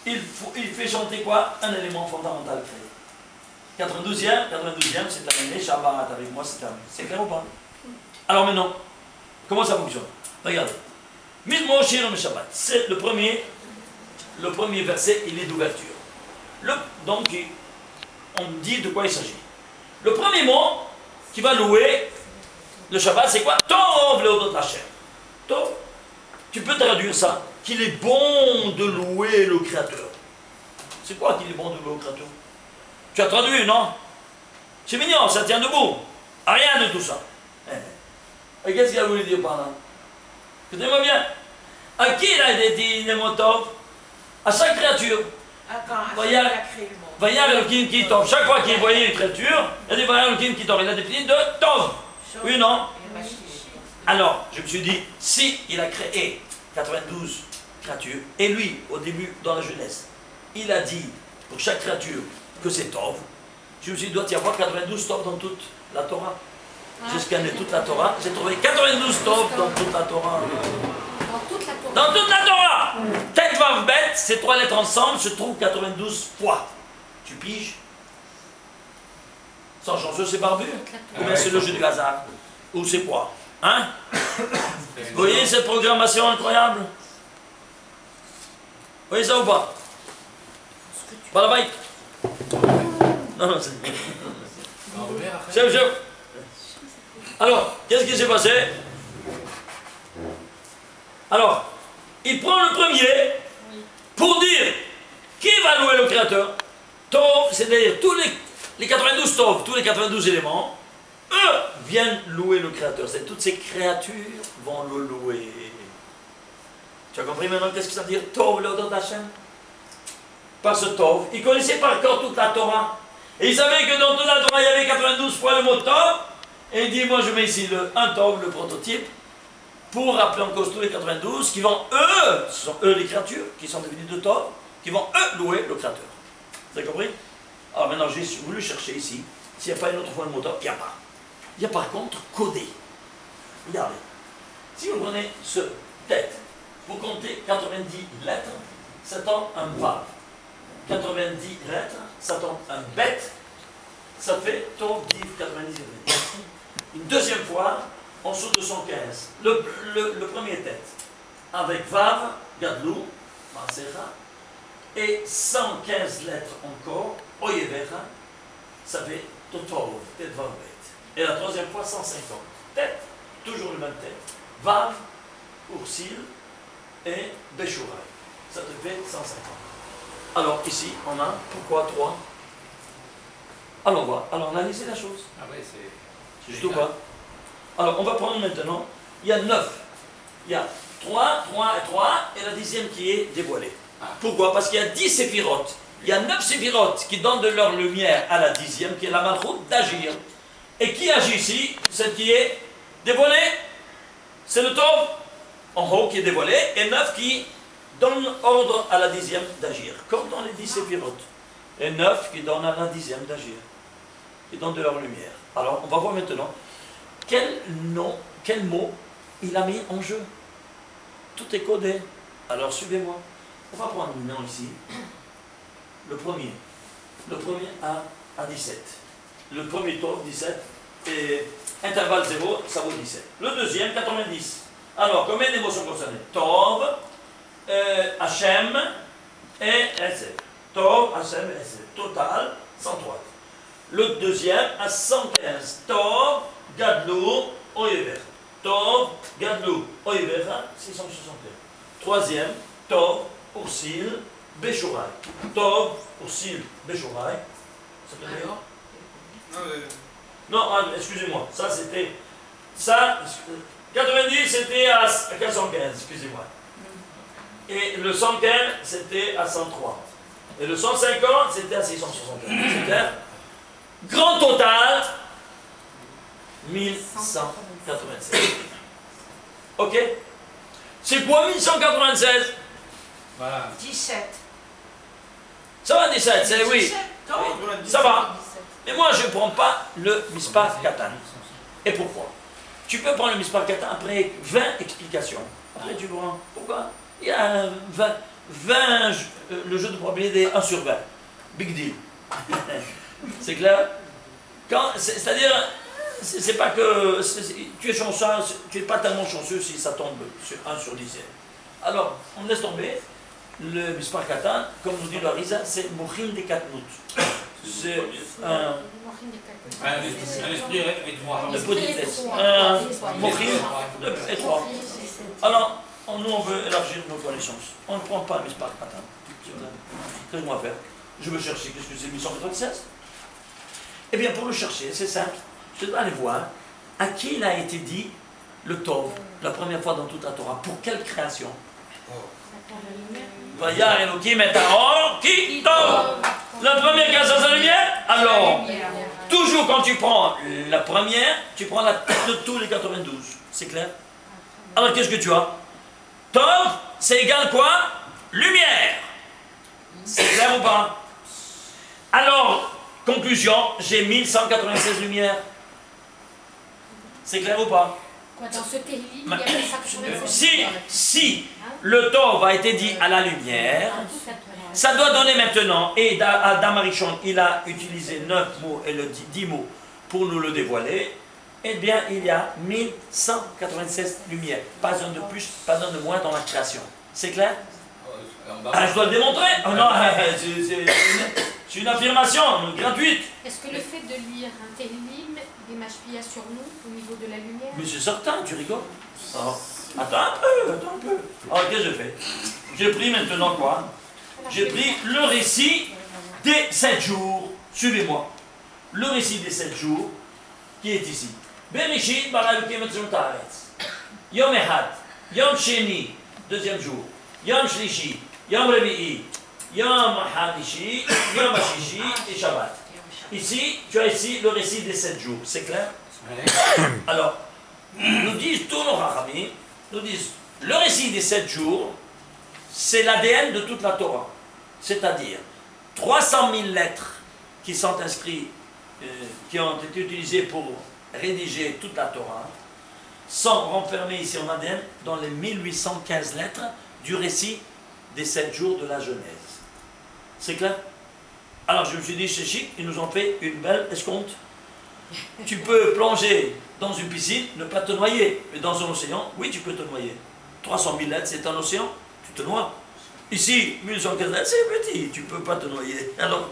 [SPEAKER 1] il fait chanter quoi? Un élément fondamental créé. 92e, c'est terminé. Shabbat avec moi, c'est terminé. C'est clair ou pas? Alors maintenant, comment ça fonctionne? Regardez. Mizmor Shir Shabbat. C'est le premier verset, il est d'ouverture. Donc, on dit de quoi il s'agit. Le premier mot qui va louer le Shabbat, c'est quoi? Tov leodot Hashem. Tov. Tu peux traduire ça, qu'il est bon de louer le Créateur. C'est quoi qu'il est bon de louer le Créateur? Tu as traduit, non? C'est mignon, ça tient debout. Rien de tout ça. Et qu'est-ce qu'il a voulu dire par là? Écoutez-moi bien. À qui il a dit les mots Tov? À chaque créature. Vaya Elohim ki Tov. Chaque fois qu'il voyait une créature, il a dit Vaya Elohim ki Tov. Il a défini de Tov. Oui ou non? Alors, je me suis dit, si il a créé 92 créatures, et lui, au début, dans la Genèse, il a dit pour chaque créature que c'est Tov, je me suis dit, doit y avoir 92 Tov dans toute la Torah. J'ai scanné toute la Torah, j'ai trouvé 92 Tov dans toute la Torah.
[SPEAKER 4] Dans toute la Torah.
[SPEAKER 1] Dans toute la Torah. Tet Vav Bet, ces trois lettres ensemble, se trouvent 92 fois. Tu piges? Sans chanceux, c'est barbu? Ou bien c'est le jeu du hasard? Ou c'est quoi? Hein? Vous voyez cette programmation incroyable? Vous voyez ça ou pas? Pas la bête? Non, non, c'est... Alors, qu'est-ce qui s'est passé? Alors, il prend le premier pour dire qui va louer le Créateur. Tov, c'est-à-dire tous les 92 Tov, tous les 92 éléments, eux viennent louer le Créateur. C'est toutes ces créatures vont le louer. Tu as compris maintenant qu'est-ce que ça veut dire Tov, l'ordre d'Hachem? Par ce Tov, il connaissait par cœur toute la Torah. Et il savait que dans toute la Torah, il y avait 92 fois le mot Tov. Et il dit, moi je mets ici un Tov, le prototype, pour rappeler en cause tous les 92 qui vont, eux, ce sont eux les créatures qui sont devenues de Tov, qui vont, eux, louer le Créateur. Vous avez compris? Alors maintenant, j'ai voulu chercher ici, s'il n'y a pas une autre fois le mot Tov, il n'y a pas. Il y a par contre codé. Regardez. Si vous prenez ce tête, vous comptez 90 lettres, ça tombe un Vav. 90 lettres, ça tombe un Bet, ça fait Tov, Div, 90. Une deuxième fois, en dessous de 115. Le premier tête, avec Vav, Gadlou, Masecha, et 115 lettres encore, Oyevera, ça fait Totov, Tête Vav Bet. Et la troisième fois, 150. Tête, toujours le même tête. Vav, Ursil et Beshurai. Ça te fait 150. Alors ici, on a, pourquoi 3? Allons voir, alors analysez la chose.
[SPEAKER 2] Ah ouais, c'est
[SPEAKER 1] juste ou pas? Alors on va prendre maintenant, il y a 9. Il y a 3, 3 et 3, et la 10e qui est dévoilée. Pourquoi? Parce qu'il y a 10 séphirotes. Il y a 9 séphirotes qui donnent de leur lumière à la 10e, qui est la malchoute d'agir. Et qui agit ici? Celle qui est dévoilée, c'est le Tov en haut qui est dévoilé, et 9 qui donnent ordre à la 10e d'agir, comme dans les 10 séphirotes. Et 9 qui donnent à la 10e d'agir, qui donnent de leur lumière. Alors, on va voir maintenant quel nom, quel mot il a mis en jeu. Tout est codé. Alors, suivez-moi. On va prendre un nom ici. Le premier. Le premier à 17. Le premier Tov, 17. Et intervalle 0, ça vaut 17. Le deuxième, 90. Alors, combien de mots sont concernés? Tov, Hachem et Esed. Tov, Hachem et Esed. Total, 103. Le deuxième à 115. Tov, Gadlou, Oyever. Tov, Gadlou, Oyever, 661. Troisième, Tov, Ursil, Beshurai. Tov, Ursil, Beshurai. Ça peut dire? Non, excusez-moi. Ça, c'était... Ça, 90, c'était à 415, excusez-moi. Et le 115, c'était à 103. Et le 150, c'était à 675. C'est clair? Grand total, 1196. Ok? C'est quoi 1196?
[SPEAKER 2] Voilà.
[SPEAKER 3] 17.
[SPEAKER 1] Ça va 17, c'est oui.
[SPEAKER 3] 17, non?
[SPEAKER 1] Ça va. Mais moi, je ne prends pas le Mispar Katan. Et pourquoi? Tu peux prendre le Mispar Katan après 20 explications. Après, tu prends. Pourquoi? Il y a 20 le jeu de probabilité 1 sur 20. Big deal. C'est clair? C'est-à-dire, c'est pas que tu es chanceux, tu n'es pas tellement chanceux si ça tombe sur 1 sur 10. Alors, on laisse tomber. Le Mispar Katan, comme nous dit l'Arisa, c'est Mouchim de Katnout. C'est
[SPEAKER 2] Un esprit étroit.
[SPEAKER 1] de politesse. Mouchim étroit. Alors, nous, on veut élargir nos connaissances. On ne prend pas le Mispar Katan. Qu'est-ce qu'on va faire? Je veux chercher, qu'est-ce que c'est 1196? Eh bien, pour le chercher, c'est simple. Je dois aller voir à qui il a été dit le Tov, la première fois dans toute la Torah. Pour quelle création? Vayar Elohim et Haor ki Tov. La première création, c'est la lumière. Alors, toujours quand tu prends la première, tu prends la tête de tous les 92. C'est clair? Alors, qu'est-ce que tu as? Tov, c'est égal quoi? Lumière. C'est clair ou pas? Alors, conclusion, j'ai 1196 lumières. C'est clair ou pas?
[SPEAKER 4] Quoi, dans ce Tehillim, il y a 1196
[SPEAKER 1] Si le Tov a été dit à la lumière, ça doit donner maintenant, et Adam Arishon, il a utilisé 9 mots et 10 mots pour nous le dévoiler, eh bien, il y a 1196 lumières. Pas un de plus, pas un de moins dans la création. C'est clair? Je dois le démontrer. Oh non, c'est une affirmation gratuite.
[SPEAKER 4] Est-ce que le fait de lire un Tehillim, des mashpia sur nous, au niveau de la lumière?
[SPEAKER 1] Mais c'est certain, tu rigoles. Oh. Attends un peu. Alors, qu'est-ce que je fais? J'ai pris maintenant quoi? J'ai pris le récit des 7 jours. Suivez-moi. Le récit des 7 jours qui est ici. Bereshit bara Elokim et Tzemut haaretz. Yom Echad, Yom Sheni, deuxième jour. Yom Shlishi, Yom Revi'i, Yom Hadishi, Yom Hashishi et Shabbat. Ici, tu as ici le récit des 7 jours. C'est clair? Alors, nous disent tous nos Rachamim, nous disent, le récit des 7 jours, c'est l'ADN de toute la Torah. C'est-à-dire, 300 000 lettres qui sont inscrites, qui ont été utilisées pour rédiger toute la Torah, sont renfermées ici en ADN dans les 1815 lettres du récit des 7 jours de la Genèse. C'est clair? Alors je me suis dit, c'est chic, ils nous ont fait une belle escompte. Tu peux plonger dans une piscine, ne pas te noyer, mais dans un océan, oui, tu peux te noyer. 300 000 lettres, c'est un océan, tu te noies. Ici, 1115 lettres, c'est petit, tu ne peux pas te noyer. Alors,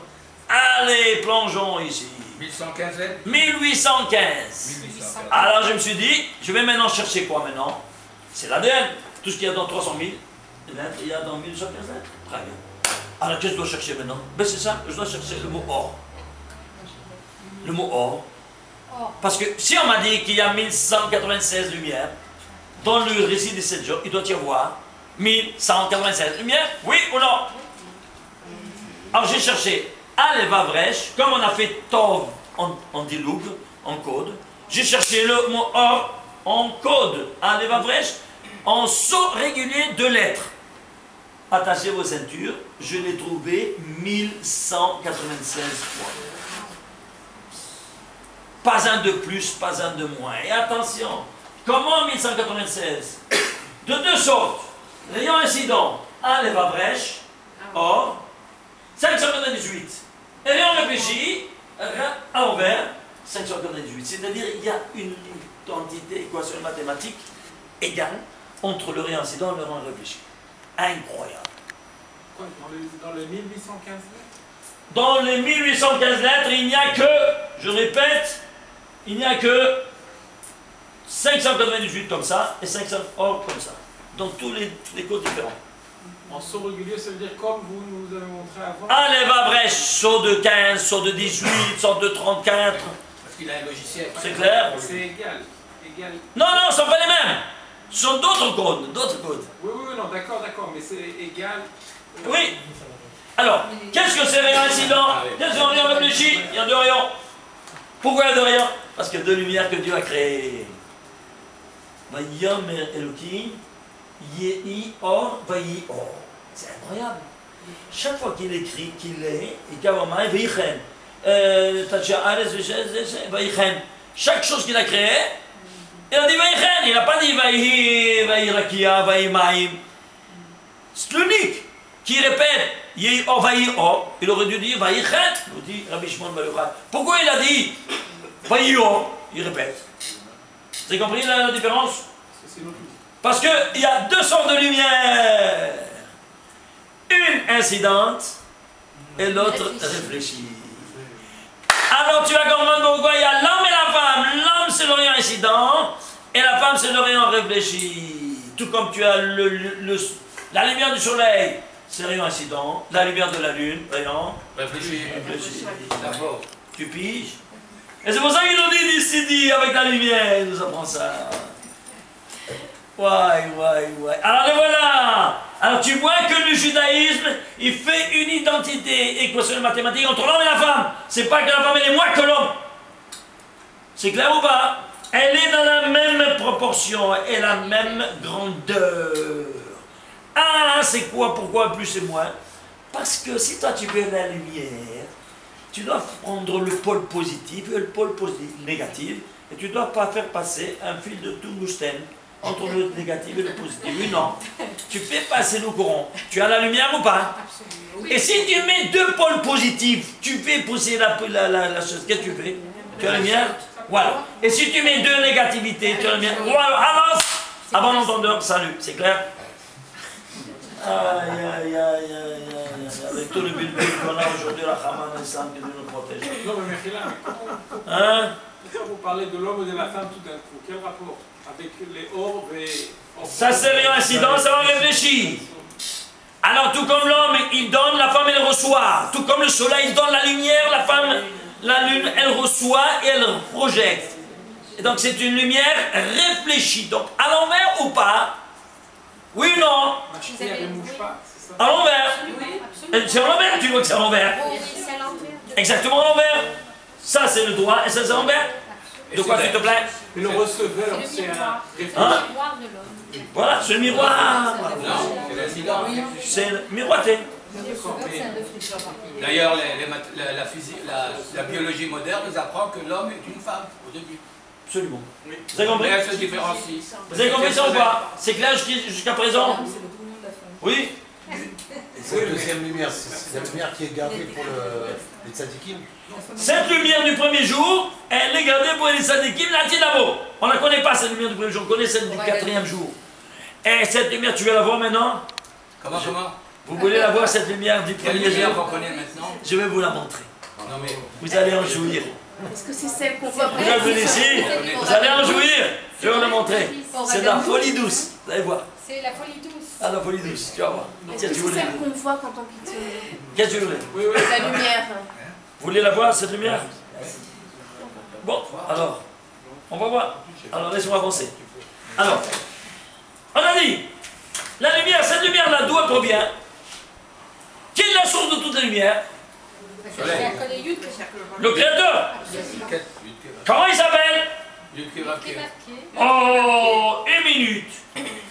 [SPEAKER 1] allez, plongeons ici.
[SPEAKER 2] 1115 lettres?
[SPEAKER 1] 1815. Alors je me suis dit, je vais maintenant chercher quoi maintenant? C'est l'ADN. Tout ce qu'il y a dans 300 000 lettres, il y a dans 1815 lettres. Très bien. Alors qu'est-ce que je dois chercher maintenant? Ben c'est ça, je dois chercher le mot or. Le mot or. Parce que si on m'a dit qu'il y a 1196 lumières, dans le récit des 7 jours, il doit y avoir 1196 lumières, oui ou non? Alors j'ai cherché Aleph Avresh, comme on a fait Tov en diloug, en code, j'ai cherché le mot or en code, Aleph Avresh, en saut régulier de lettres. Attachez vos ceintures, je l'ai trouvé 1196 fois. Pas un de plus, pas un de moins. Et attention, comment 1196? De deux sortes. Rayon incident, Aleph Avresh, or, 598. Et rayon réfléchi, à l'envers, 598. C'est-à-dire qu'il y a une quantité, équation mathématique égale entre le rayon incident et le rayon réfléchi. Incroyable.
[SPEAKER 8] Quoi, dans les 1815 lettres?
[SPEAKER 1] Dans les 1815 lettres, il n'y a que, je répète, il n'y a que 598 comme ça et 500 or comme ça. Dans tous les codes différents.
[SPEAKER 8] En saut régulier, ça veut dire comme vous nous avez montré avant?
[SPEAKER 1] Aleph Avresh, saut de 15, saut de 18, saut de 34.
[SPEAKER 2] Parce qu'il a un logiciel.
[SPEAKER 1] C'est clair?
[SPEAKER 8] C'est égal.
[SPEAKER 1] Non, ce ne sont pas les mêmes. Ce sont d'autres codes,
[SPEAKER 8] Oui, non, d'accord, mais c'est égal.
[SPEAKER 1] Oui. Alors, qu'est-ce que c'est rayon incident? Qu'est-ce que rayon réfléchi? Il y a deux rayons. Pourquoi il y a deux rayons? Parce qu'il y a deux lumières que Dieu a créées. Vayomer Elohim, Yehi Or, Vayi Or. C'est incroyable. Chaque fois qu'il écrit, qu'il est, et Kavamai, Vayichen. Chaque chose qu'il a créée, il a dit Vayichen. Il n'a pas dit Vayi, Vayirakia, Vayimaim. C'est l'unique qui répète Yehi Or, Vayi Or. Il aurait dû dire Vayichen, nous dit Rabbi Shimon Bar Yochai. Pourquoi il a dit Vayi Or? Il répète. Vous avez compris la différence? Parce qu'il y a deux sortes de lumière. Une incidente et l'autre réfléchie. Alors tu vas comprendre pourquoi il y a l'homme et la femme. L'homme c'est le rayon incident et la femme c'est le rayon réfléchi. Tout comme tu as la lumière du soleil, c'est le rayon incident. La lumière de la lune, rayon
[SPEAKER 2] Réfléchis.
[SPEAKER 1] D'abord. Tu piges? Et c'est pour ça qu'il nous dit ici, avec la lumière, il nous apprend ça. Ouais. Alors le voilà. Alors tu vois que le judaïsme, il fait une identité équation mathématique entre l'homme et la femme. C'est pas que la femme elle est moins que l'homme. C'est clair ou pas? Elle est dans la même proportion et la même grandeur. Ah, c'est quoi? Pourquoi plus et moins? Parce que si toi tu veux la lumière, tu dois prendre le pôle positif et le pôle négatif, et tu ne dois pas faire passer un fil de tungstène entre le négatif et le positif. Oui, non. Tu fais passer le courant. Tu as la lumière ou pas?
[SPEAKER 4] Absolument.
[SPEAKER 1] Et si tu mets deux pôles positifs, tu fais pousser la chose. Qu'est-ce que tu fais? Tu as la lumière? Voilà. Et si tu mets deux négativités, tu as la lumière. Voilà. Avance. À bon entendeur, salut. C'est clair? Aïe. Avec tout le bulbul qu'on a aujourd'hui, la Haman et Sam qui nous protège.
[SPEAKER 8] Non, mais Mechila,
[SPEAKER 1] Hein?
[SPEAKER 8] pourquoi vous parlez de l'homme et de la femme tout d'un coup? Quel rapport avec les orbes et...
[SPEAKER 1] Ça c'est rien incident, ça va réfléchir. Alors tout comme l'homme, il donne, la femme, elle reçoit. Tout comme le soleil donne la lumière, la femme, la lune, elle reçoit et elle projette. Et donc c'est une lumière réfléchie. Donc à l'envers ou pas? Oui ou non?
[SPEAKER 8] Elle ne bouge pas, c'est ça?
[SPEAKER 1] À l'envers.
[SPEAKER 4] Absolument.
[SPEAKER 1] C'est à l'envers, tu vois que c'est à l'envers.
[SPEAKER 4] Oui, c'est à l'envers.
[SPEAKER 1] Exactement à l'envers. Ça c'est le droit et ça c'est à l'envers. De quoi tu te plains?
[SPEAKER 8] Et le receveur,
[SPEAKER 4] C'est
[SPEAKER 8] c'est
[SPEAKER 4] le
[SPEAKER 8] un...
[SPEAKER 4] miroir. C'est
[SPEAKER 1] Hein?
[SPEAKER 4] le miroir de l'homme.
[SPEAKER 1] Voilà, c'est le miroir.
[SPEAKER 2] Non, c'est l'incident.
[SPEAKER 1] C'est miroité.
[SPEAKER 2] D'ailleurs, la biologie moderne nous apprend que l'homme est une femme au début.
[SPEAKER 1] Absolument. Vous avez compris?
[SPEAKER 2] Mais elle se différencie.
[SPEAKER 1] Vous avez compris ça ou pas? C'est clair jusqu'à présent? Oui?
[SPEAKER 7] C'est la deuxième lumière, c'est la lumière qui est gardée pour les tzadikim.
[SPEAKER 1] Cette lumière du premier jour, elle est gardée pour les tzadikim, la Tidabo. On ne la connaît pas, cette lumière du premier jour, on connaît celle du quatrième jour. Et cette lumière, tu veux la voir maintenant?
[SPEAKER 2] Comment?
[SPEAKER 1] Vous voulez la voir, cette lumière du
[SPEAKER 2] Quelle
[SPEAKER 1] premier
[SPEAKER 2] lumière
[SPEAKER 1] jour?
[SPEAKER 2] qu'on connaît maintenant?
[SPEAKER 1] Je vais vous la montrer.
[SPEAKER 2] Non mais...
[SPEAKER 1] Vous allez en jouir.
[SPEAKER 5] Est-ce que c'est celle qu'on voit
[SPEAKER 1] Vous la venez ici, vous allez en jouir. Je vais vous la montrer. C'est la folie douce. Vous allez voir.
[SPEAKER 4] C'est la folie douce.
[SPEAKER 1] Ah, la folie douce, tu vas voir.
[SPEAKER 5] Est-ce
[SPEAKER 1] Tiens,
[SPEAKER 5] que
[SPEAKER 1] tu
[SPEAKER 5] c'est
[SPEAKER 1] voulais.
[SPEAKER 5] celle qu'on voit quand on quitte
[SPEAKER 1] Qu'est-ce que tu voulais?
[SPEAKER 8] Oui, oui.
[SPEAKER 5] la lumière?
[SPEAKER 1] Vous voulez la voir, cette lumière? Bon, alors, on va voir. Alors, laissez-moi avancer. Alors, on a dit, la lumière, cette lumière-là, d'où elle provient? Quelle est la source de toute la lumière? Le Créateur. Comment il s'appelle? Oh, une minute.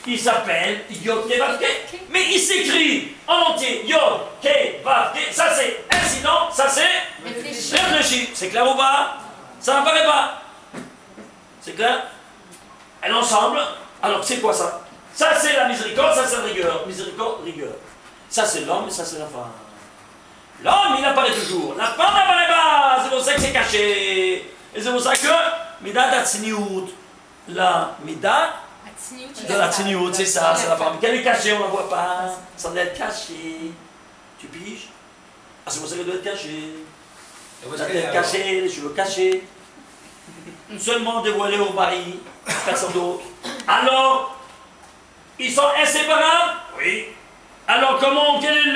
[SPEAKER 1] Il s'appelle Yod Kevavke. Mais il s'écrit en entier Yod Kevavke. Ça c'est incident, ça c'est réfléchi. C'est clair ou pas? Ça n'apparaît pas. C'est clair? Et l'ensemble, alors c'est quoi ça? Ça c'est la miséricorde, ça c'est la rigueur. Miséricorde, rigueur. Ça c'est l'homme et ça c'est la femme. L'homme il apparaît toujours. La femme n'apparaît pas. C'est pour ça que c'est caché. Et c'est pour ça que Midat Atzniut, la Midat de la Tzniut, c'est ça, c'est la femme. Qu'elle est cachée, on ne la voit pas. Ça doit être caché. Tu piges? Ah, c'est pour ça qu'elle doit être cachée. La tête cachée, les cheveux cachés. Seulement dévoilés au mari, personne d'autre. Alors, ils sont inséparables? Oui. Alors, quelle est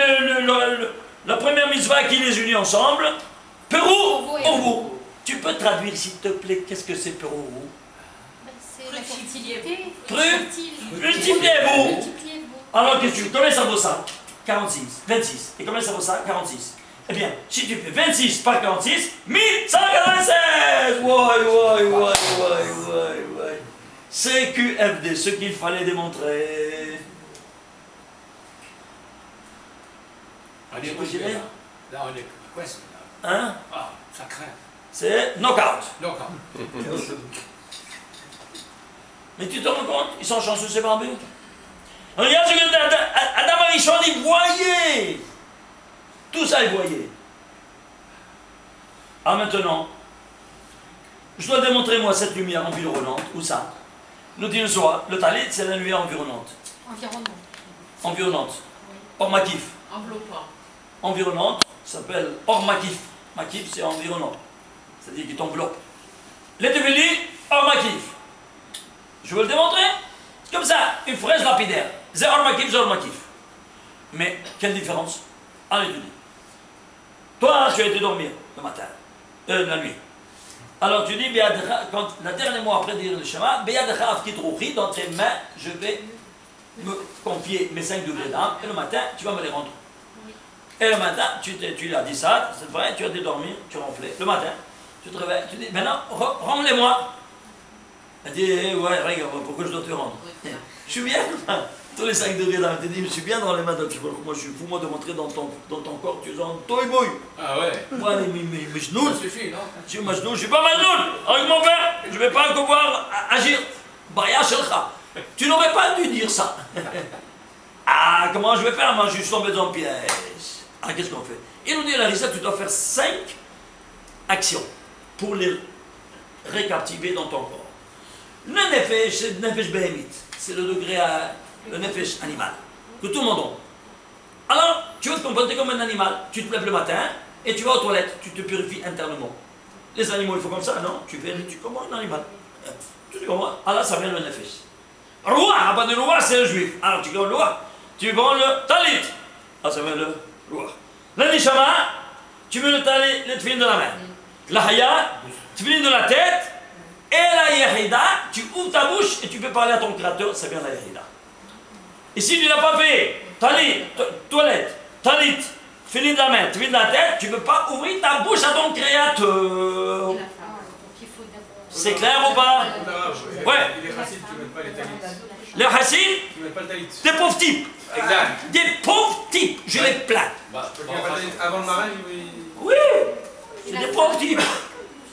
[SPEAKER 1] la première mitzvah qui les unit ensemble? Perou, Orvou. Tu peux traduire, s'il te plaît, qu'est-ce que c'est Perou?
[SPEAKER 4] C'est la fertilité.
[SPEAKER 1] Multipliez-vous. Alors, qu'est-ce que tu veux? Combien ça vaut ça? 46, 26. Et combien ça vaut ça? 46. Eh bien, si tu fais 26 par 46, 1196! Ouais. CQFD, ce qu'il fallait démontrer.
[SPEAKER 2] On est obligé. Là, on est coincé.
[SPEAKER 1] Hein?
[SPEAKER 2] Ah, ça craint.
[SPEAKER 1] C'est knockout.
[SPEAKER 2] Donc,
[SPEAKER 1] Mais tu te rends compte? Ils sont chanceux, ces barbus. Regarde ce que Adam Arishon, il voyait. Tout ça, il voyait. Ah, maintenant, je dois démontrer, moi, cette lumière environnante. Où ça? Nous disons le soir, le talit, c'est la lumière environnante. Environnante. Or makif.
[SPEAKER 3] Enveloppant.
[SPEAKER 1] Environnante, ça s'appelle or makif. Makif, c'est environnant. C'est-à-dire qu'il t'enveloppe. Les tefillin, or makif. Je veux le démontrer? C'est comme ça, une fraise lapidaire. C'est or makif, c'est or makif. Mais, quelle différence? Allez, tu dis. Toi, tu as été dormir le matin, la nuit. Alors tu dis, quand le dernier mot après dire le Shema, dans tes mains, je vais me confier mes 5 degrés d'âme, et le matin, tu vas me les rendre. Et le matin, tu lui as dit ça, c'est vrai, tu as dû dormir, tu ronflais. Le matin, tu te réveilles, tu dis, maintenant, rends-les-moi. Elle dit, ouais, regarde, pourquoi je dois te rendre? Je suis bien, tous les 5 degrés d'âme, tu dis, je suis bien dans les mains de moi je suis fou, moi, de rentrer dans ton corps, tu es en toy-boy.
[SPEAKER 2] Ah ouais.
[SPEAKER 1] Moi, mes genoux,
[SPEAKER 2] Ça suffit, non?
[SPEAKER 1] je suis majnoun, je suis pas majnoun avec mon père, je ne vais pas pouvoir agir. Baya Shelcha. Tu n'aurais pas dû dire ça. Ah, comment je vais faire? Moi, je suis tombé dans le piège. Ah, qu'est-ce qu'on fait? Il nous dit, Larissa, tu dois faire 5 actions pour les récaptiver dans ton corps. Le nefesh, c'est le nefesh behemit. C'est le degré le nefesh animal, que tout le monde a. Alors, tu vas te comporter comme un animal. Tu te lèves le matin et tu vas aux toilettes. Tu te purifies internement. Les animaux, il faut comme ça, non? Tu comme un animal. Tu comprends? Alors, ça vient le nefesh. Roi, pas de roi, c'est le juif. Alors, tu prends le roi. Tu prends le talit. Ah, ça vient le roi. Le nishama, tu mets le talit, le tefillin de la main. La haya, tefillin de la tête. Et la yahida, tu ouvres ta bouche et tu peux parler à ton créateur, ça vient de la yahida. Et si tu n'as pas fait talit, toilette, talit, tefillin de la main, tefillin de la tête, tu ne peux pas ouvrir ta bouche à ton créateur. C'est clair ou pas? Ouais.
[SPEAKER 8] Les racines, tu ne mets pas les talis.
[SPEAKER 1] Les racines,
[SPEAKER 8] Tu ne mets pas le talit.
[SPEAKER 1] des pauvres types.
[SPEAKER 2] Exact.
[SPEAKER 1] Des pauvres types, je les plains.
[SPEAKER 8] Avant le marin, il...
[SPEAKER 1] Oui, c'est des pauvres types.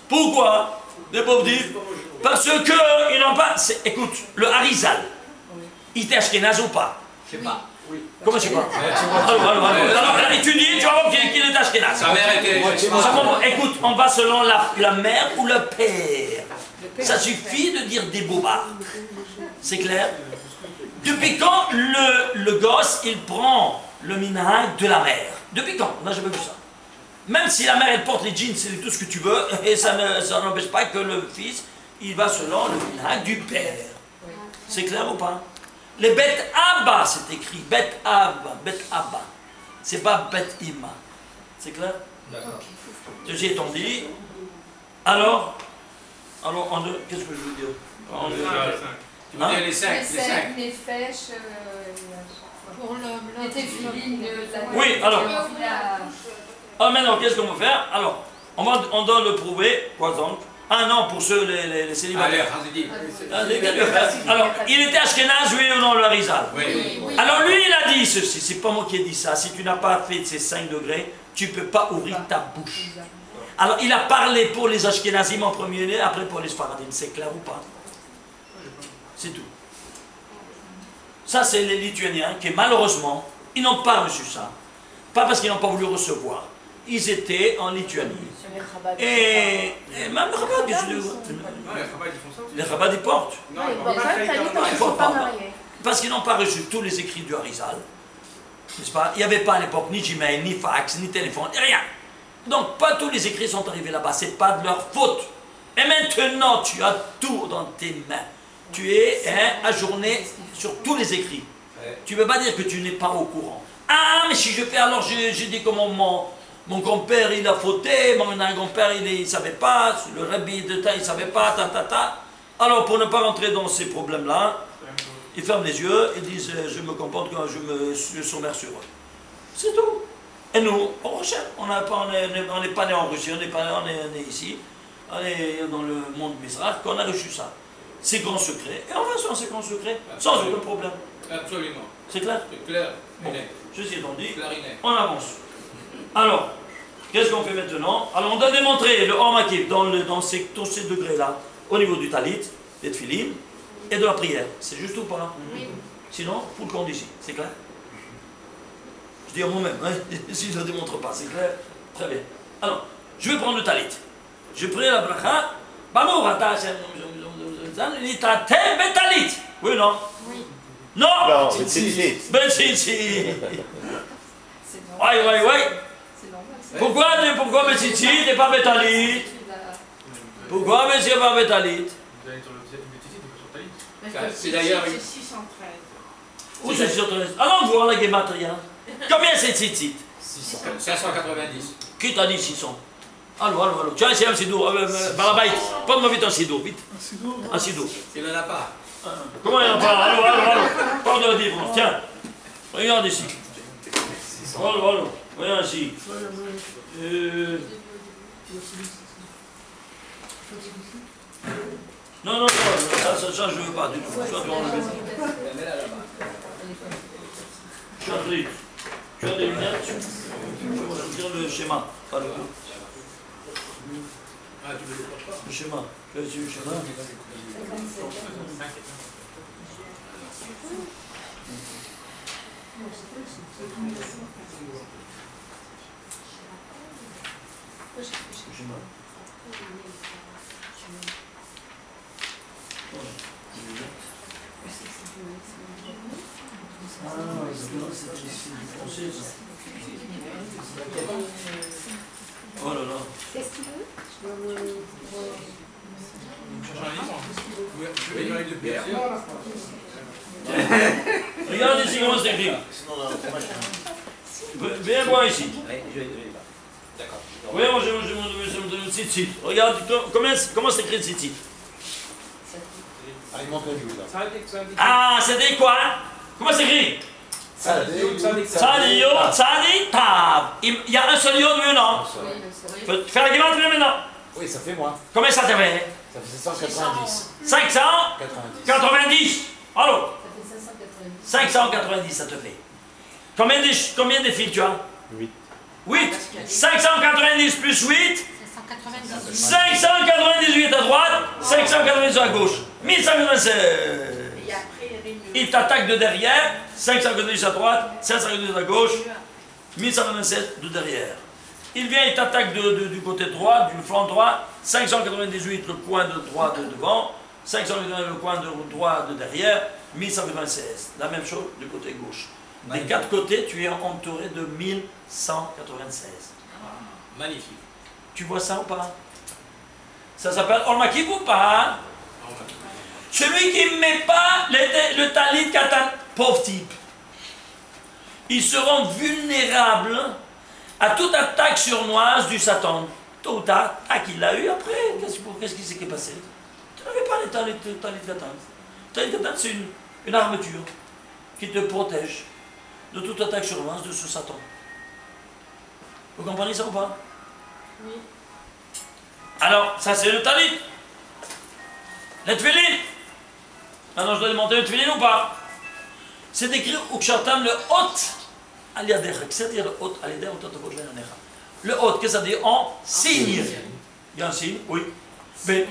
[SPEAKER 1] Pourquoi des pauvres types? Parce que ils n'ont pas. Écoute, le Harizal, il était ashkénaze ou pas?
[SPEAKER 2] Je sais pas.
[SPEAKER 1] Comment je sais pas? Alors, étudie, tu vas voir qu'il est ashkénaze.
[SPEAKER 2] Sa mère était.
[SPEAKER 1] Écoute, on va selon la mère ou le père. Ça suffit de dire des bobards. C'est clair? Depuis quand le gosse, il prend le minhag de la mère? Depuis quand? On n'a jamais vu ça. Même si la mère, elle porte les jeans, c'est tout ce que tu veux, et ça n'empêche pas que le fils, il va selon le minhag du père. C'est clair ou pas? Les Bet Abba, c'est écrit. Bet Abba. C'est pas Bet Ima. C'est clair?
[SPEAKER 2] D'accord.
[SPEAKER 1] Ceci étant dit, alors en deux, qu'est-ce que je veux dire?
[SPEAKER 2] Tu veux dire les 5?
[SPEAKER 3] Les fèches,
[SPEAKER 4] Pour l'homme,
[SPEAKER 3] les téphilines,
[SPEAKER 1] Oui, alors. Ah, maintenant, qu'est-ce qu'on va faire? Alors, on doit le prouver, quoi donc? Un an pour ceux, les célibataires. Alors, il était ashkénaze, oui ou non, le Harizal?
[SPEAKER 2] Oui.
[SPEAKER 1] Alors, lui, il a dit ceci, c'est pas moi qui ai dit ça. Si tu n'as pas fait ces 5 degrés, tu ne peux pas ouvrir ta bouche. Alors, il a parlé pour les ashkénazim en premier lieu, après pour les sfaradim. C'est clair ou pas? C'est tout. Ça, c'est les Lituaniens qui, malheureusement, ils n'ont pas reçu ça. Pas parce qu'ils n'ont pas voulu recevoir. Ils étaient en Lituanie. Et même le Chabad, les Chabad, ils portent.
[SPEAKER 8] Non, ils
[SPEAKER 1] portent pas. Parce qu'ils n'ont pas reçu tous les écrits du Harizal. N'est-ce pas? Il n'y avait pas à l'époque ni Gmail, ni fax, ni téléphone, rien. Donc, pas tous les écrits sont arrivés là-bas. Ce n'est pas de leur faute. Et maintenant, tu as tout dans tes mains. Tu es ajourné sur tous les écrits. Tu ne peux pas dire que tu n'es pas au courant. Ah, mais si je fais, alors j'ai dit comment mon grand-père il a fauté, mon grand-père il ne savait pas, le rabbi de ta il ne savait pas, Alors pour ne pas rentrer dans ces problèmes-là, ils ferment les yeux et disent je me comporte quand je me sommaire sur eux. C'est tout. Et nous, on recherche. On n'est pas né en Russie, on est né ici, on est dans le monde Mizrach, qu'on a reçu ça. Ces grands secrets. Et on va sur ces grands secrets sans aucun problème.
[SPEAKER 2] Absolument.
[SPEAKER 1] C'est clair?
[SPEAKER 2] C'est clair.
[SPEAKER 1] Bon, ceci étant dit,
[SPEAKER 2] Clarinet.
[SPEAKER 1] on avance. Alors, qu'est-ce qu'on fait maintenant? Alors, on doit démontrer le Hormakif dans tous ces degrés-là, au niveau du talit, des tefilines et de la prière. C'est juste ou pas? Oui. Sinon, faut le compte ici. C'est clair? Je dis à moi-même, hein, si je ne le démontre pas, c'est clair? Très bien. Alors, je vais prendre le talit. Je prie la bracha. Oui ou non?
[SPEAKER 4] Oui.
[SPEAKER 1] Non!
[SPEAKER 6] Non, mais c'est
[SPEAKER 1] Ben si. Ouais. Pourquoi Betsitsi n'est pas Bétalit? Pourquoi Betsitsi n'est pas Bétalit?
[SPEAKER 2] C'est d'ailleurs.
[SPEAKER 3] C'est 613.
[SPEAKER 1] Où c'est 613? Allons voir la Gematria. Combien c'est Tzitzit?
[SPEAKER 2] 590.
[SPEAKER 1] Qui t'a dit 600? Allô. Tiens, c'est un sidour. Balabait, prends-moi vite un sidour, vite. Un sidour.
[SPEAKER 2] Il n'en a pas.
[SPEAKER 1] Comment il en parle? Allô. Pardon le livre. Tiens. Regarde ici. Allô. Regarde ici. Non, ça je veux pas du tout. Ça doit enlever. Chandric, tu as des lunettes? Je vais dire le schéma, pas le coup.
[SPEAKER 2] Ah, tu veux le portes pas?
[SPEAKER 1] Le schéma. Tu as ici le schéma? Le schéma. Oh là là.
[SPEAKER 4] Qu'est-ce que tu veux?
[SPEAKER 2] Tu cherches un livre? Tu veux une livre de Pierre?
[SPEAKER 1] Regarde ici comment c'est écrit. Viens voir ici.
[SPEAKER 2] D'accord.
[SPEAKER 1] Oui, moi je me donne une site. Regarde comment c'est écrit site.
[SPEAKER 7] Ah, il manque un jour là.
[SPEAKER 1] Ah, c'était quoi? Comment c'est écrit? Tzadio, Tzadi, Tav. Il y a un seul ion, mieux non? Fais la guimante maintenant.
[SPEAKER 7] Oui, ça fait moins.
[SPEAKER 1] Combien ça te fait?
[SPEAKER 7] Ça fait 790.
[SPEAKER 1] 590. Allô? 590, ça te fait. Combien de fils tu as?
[SPEAKER 6] 8.
[SPEAKER 1] 8. 590 plus 8.
[SPEAKER 4] 598.
[SPEAKER 1] 598 à droite, 598 à gauche. 1596.
[SPEAKER 3] Et après, il y avait une...
[SPEAKER 1] Il t'attaque de derrière, 598 à droite, 598 à gauche, 1197 de derrière. Il vient, il t'attaque du côté droit, du flanc droit, 598 le coin de droit de devant, 598 le coin de droit de derrière, 1196. La même chose du côté gauche. Des quatre côtés, tu es entouré de 1196.
[SPEAKER 2] Magnifique.
[SPEAKER 1] Tu vois ça ou pas? Ça s'appelle Olmakib ou pas? Celui qui ne met pas le talit katan, pauvre type, il se rend vulnérable à toute attaque surnoise du Satan. Tôt ou tard, il l'a eu après. Qu'est-ce qui s'est passé? Tu n'avais pas le talit katan. Le talit katan, c'est une armature qui te protège de toute attaque surnoise de ce Satan. Vous comprenez ça ou pas?
[SPEAKER 5] Oui.
[SPEAKER 1] Alors, ça c'est le talit. Le tefillin. Maintenant, je dois demander le tefillin ou pas? C'est écrit au kshartam le hot aliadecha. Qu'est-ce que ça veut dire le hot aliadecha? Le hot, qu'est-ce que ça veut dire? En signe. Il y a un signe, oui. Mais